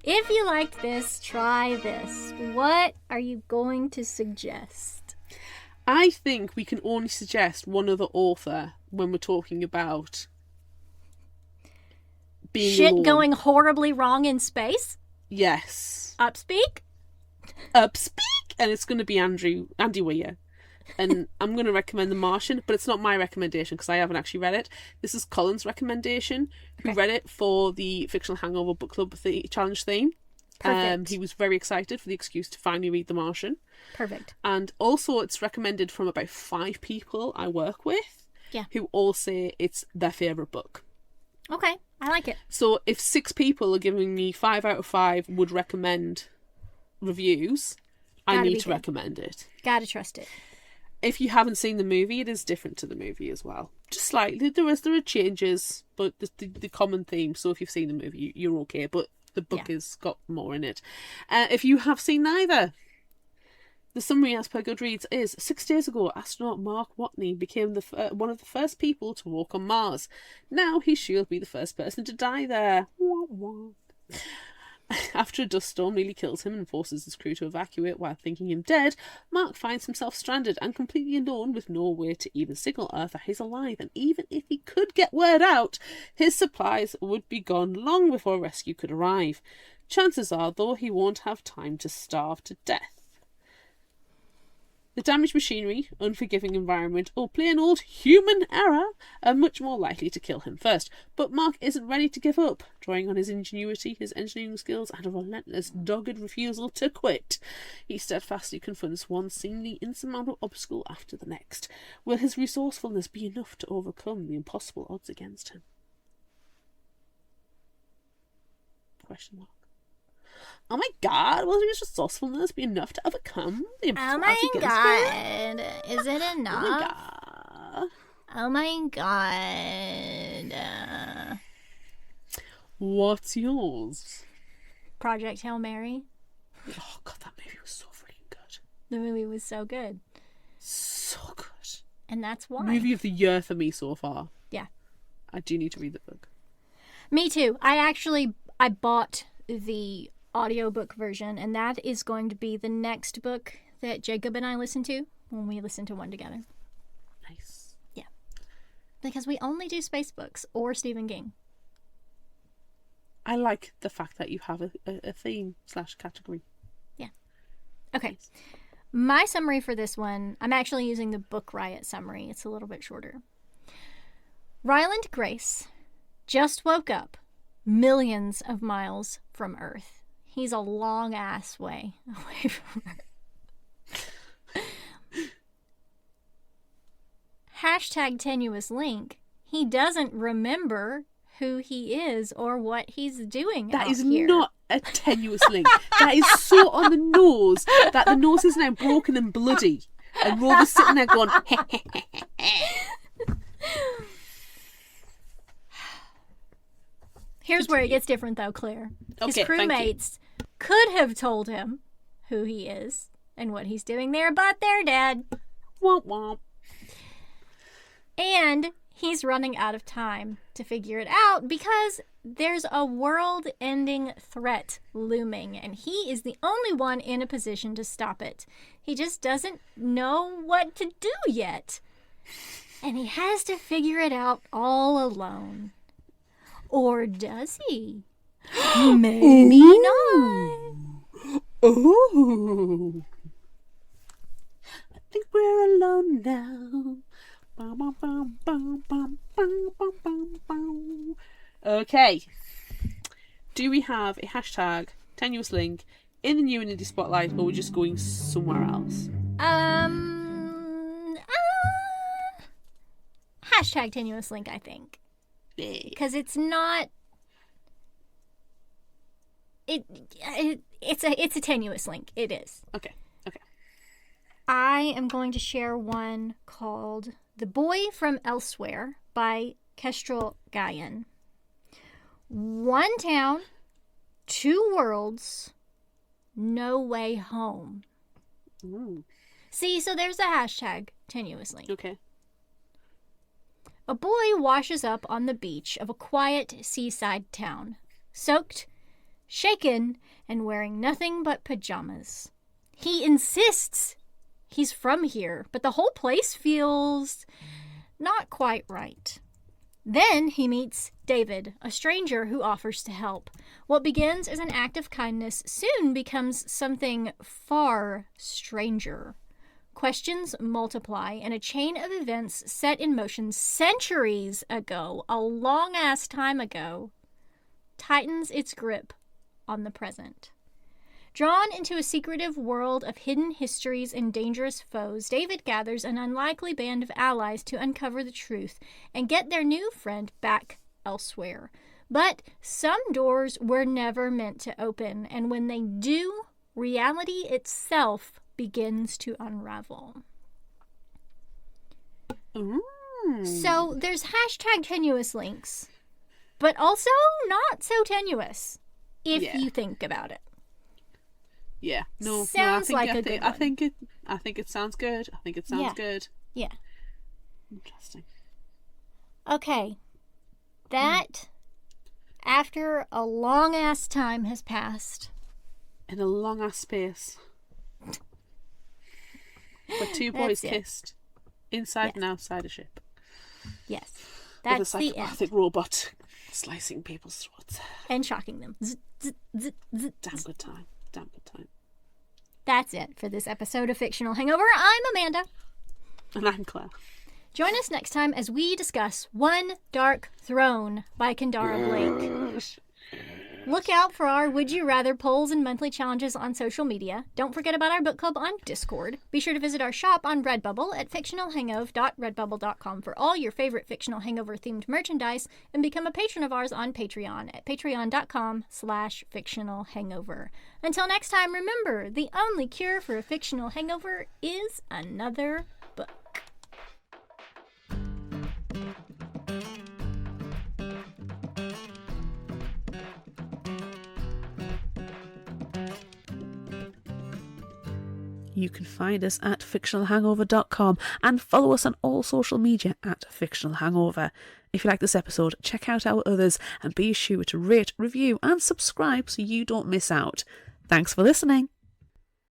Speaker 1: If you liked this, try this. What are you going to suggest?
Speaker 2: I think we can only suggest one other author when we're talking about being
Speaker 1: shit
Speaker 2: alone.
Speaker 1: Going horribly wrong in space?
Speaker 2: Yes.
Speaker 1: Upspeak?
Speaker 2: Upspeak! And it's going to be Andy Weir. And I'm going to recommend The Martian, but it's not my recommendation because I haven't actually read it. This is Colin's recommendation, who read it for the Fictional Hangover book club challenge theme.
Speaker 1: Perfect.
Speaker 2: He was very excited for the excuse to finally read The Martian.
Speaker 1: Perfect.
Speaker 2: And also it's recommended from about 5 people I work with, who all say it's their favourite book.
Speaker 1: Okay, I like it.
Speaker 2: So if 6 people are giving me 5 out of 5 would recommend reviews, I need to recommend it.
Speaker 1: Gotta trust it.
Speaker 2: If you haven't seen the movie, it is different to the movie as well. Just slightly. There are changes, but the common theme. So if you've seen the movie, you're okay. But the book has got more in it. If you have seen neither, the summary as per Goodreads is 6 days ago, astronaut Mark Watney became one of the first people to walk on Mars. Now he should be the first person to die there. Wah, wah. After a dust storm nearly kills him and forces his crew to evacuate while thinking him dead, Mark finds himself stranded and completely alone with no way to even signal Earth that he's alive, and even if he could get word out, his supplies would be gone long before rescue could arrive. Chances are, though, he won't have time to starve to death. The damaged machinery, unforgiving environment, or plain old human error are much more likely to kill him first. But Mark isn't ready to give up, drawing on his ingenuity, his engineering skills, and a relentless, dogged refusal to quit. He steadfastly confronts one seemingly insurmountable obstacle after the next. Will his resourcefulness be enough to overcome the impossible odds against him? Question mark. Oh my god, will his resourcefulness be enough to overcome the
Speaker 1: Oh my god, is it enough?
Speaker 2: Oh my god.
Speaker 1: Oh my god.
Speaker 2: What's yours?
Speaker 1: Project Hail Mary.
Speaker 2: Oh god, that movie was so freaking good.
Speaker 1: The movie was so good.
Speaker 2: So good.
Speaker 1: And that's why.
Speaker 2: Movie of the year for me so far.
Speaker 1: Yeah.
Speaker 2: I do need to read the book.
Speaker 1: Me too. I bought the audiobook version, and that is going to be the next book that Jacob and I listen to when we listen to one together.
Speaker 2: Nice.
Speaker 1: Yeah. Because we only do space books or Stephen King.
Speaker 2: I like the fact that you have a theme / category.
Speaker 1: Yeah. Okay. My summary for this one, I'm actually using the Book Riot summary. It's a little bit shorter. Ryland Grace just woke up millions of miles from Earth. He's a long-ass way away from Earth. Hashtag tenuous link. He doesn't remember who he is or what he's doing.
Speaker 2: That is
Speaker 1: here.
Speaker 2: Not a tenuous link. That is so on the nose that the nose is now broken and bloody, and Rover's sitting there going,
Speaker 1: Here's where it gets different, though, Claire. His
Speaker 2: Okay,
Speaker 1: crewmates could have told him who he is and what he's doing there, but they're dead.
Speaker 2: Womp womp.
Speaker 1: And he's running out of time to figure it out because there's a world-ending threat looming, and he is the only one in a position to stop it. He just doesn't know what to do yet. And he has to figure it out all alone. Or does he? Maybe not.
Speaker 2: Ooh. I think we're alone now. Bum, bum, bum, bum, bum, bum, bum, bum. Okay. Do we have a hashtag tenuous link in the new and indie spotlight, or we're just going somewhere else?
Speaker 1: Hashtag tenuous link, I think. Because it's not. It's a tenuous link. It is.
Speaker 2: Okay.
Speaker 1: I am going to share one called "The Boy from Elsewhere" by Kestrel Guyan. One town, two worlds, no way home.
Speaker 2: Ooh.
Speaker 1: See, so there's a hashtag tenuous link.
Speaker 2: Okay.
Speaker 1: A boy washes up on the beach of a quiet seaside town, soaked, shaken, and wearing nothing but pajamas. He insists he's from here, but the whole place feels not quite right. Then he meets David, a stranger who offers to help. What begins as an act of kindness soon becomes something far stranger. Questions multiply, and a chain of events set in motion centuries ago, a long-ass time ago, tightens its grip on the present. Drawn into a secretive world of hidden histories and dangerous foes, David gathers an unlikely band of allies to uncover the truth and get their new friend back elsewhere. But some doors were never meant to open, and when they do, reality itself begins to unravel. So there's hashtag tenuous links, but also not so tenuous if you think about it.
Speaker 2: Yeah. No.
Speaker 1: Sounds
Speaker 2: I think it sounds good. I think it sounds good.
Speaker 1: Yeah.
Speaker 2: Interesting.
Speaker 1: Okay. That, after a long ass time has passed.
Speaker 2: In a long ass space. Where two boys kissed inside and outside a ship.
Speaker 1: Yes. That's
Speaker 2: with a psychopathic robot slicing people's throats.
Speaker 1: And shocking them.
Speaker 2: Damn good time.
Speaker 1: That's it for this episode of Fictional Hangover. I'm Amanda.
Speaker 2: And I'm Claire.
Speaker 1: Join us next time as we discuss One Dark Throne by Kendara Blake. Look out for our Would You Rather polls and monthly challenges on social media. Don't forget about our book club on Discord. Be sure to visit our shop on Redbubble at fictionalhangover.redbubble.com for all your favorite Fictional Hangover-themed merchandise, and become a patron of ours on Patreon at patreon.com/fictionalhangover. Until next time, remember, the only cure for a fictional hangover is another book.
Speaker 2: You can find us at fictionalhangover.com and follow us on all social media at Fictional Hangover. If you like this episode, check out our others and be sure to rate, review and subscribe so you don't miss out. Thanks for listening.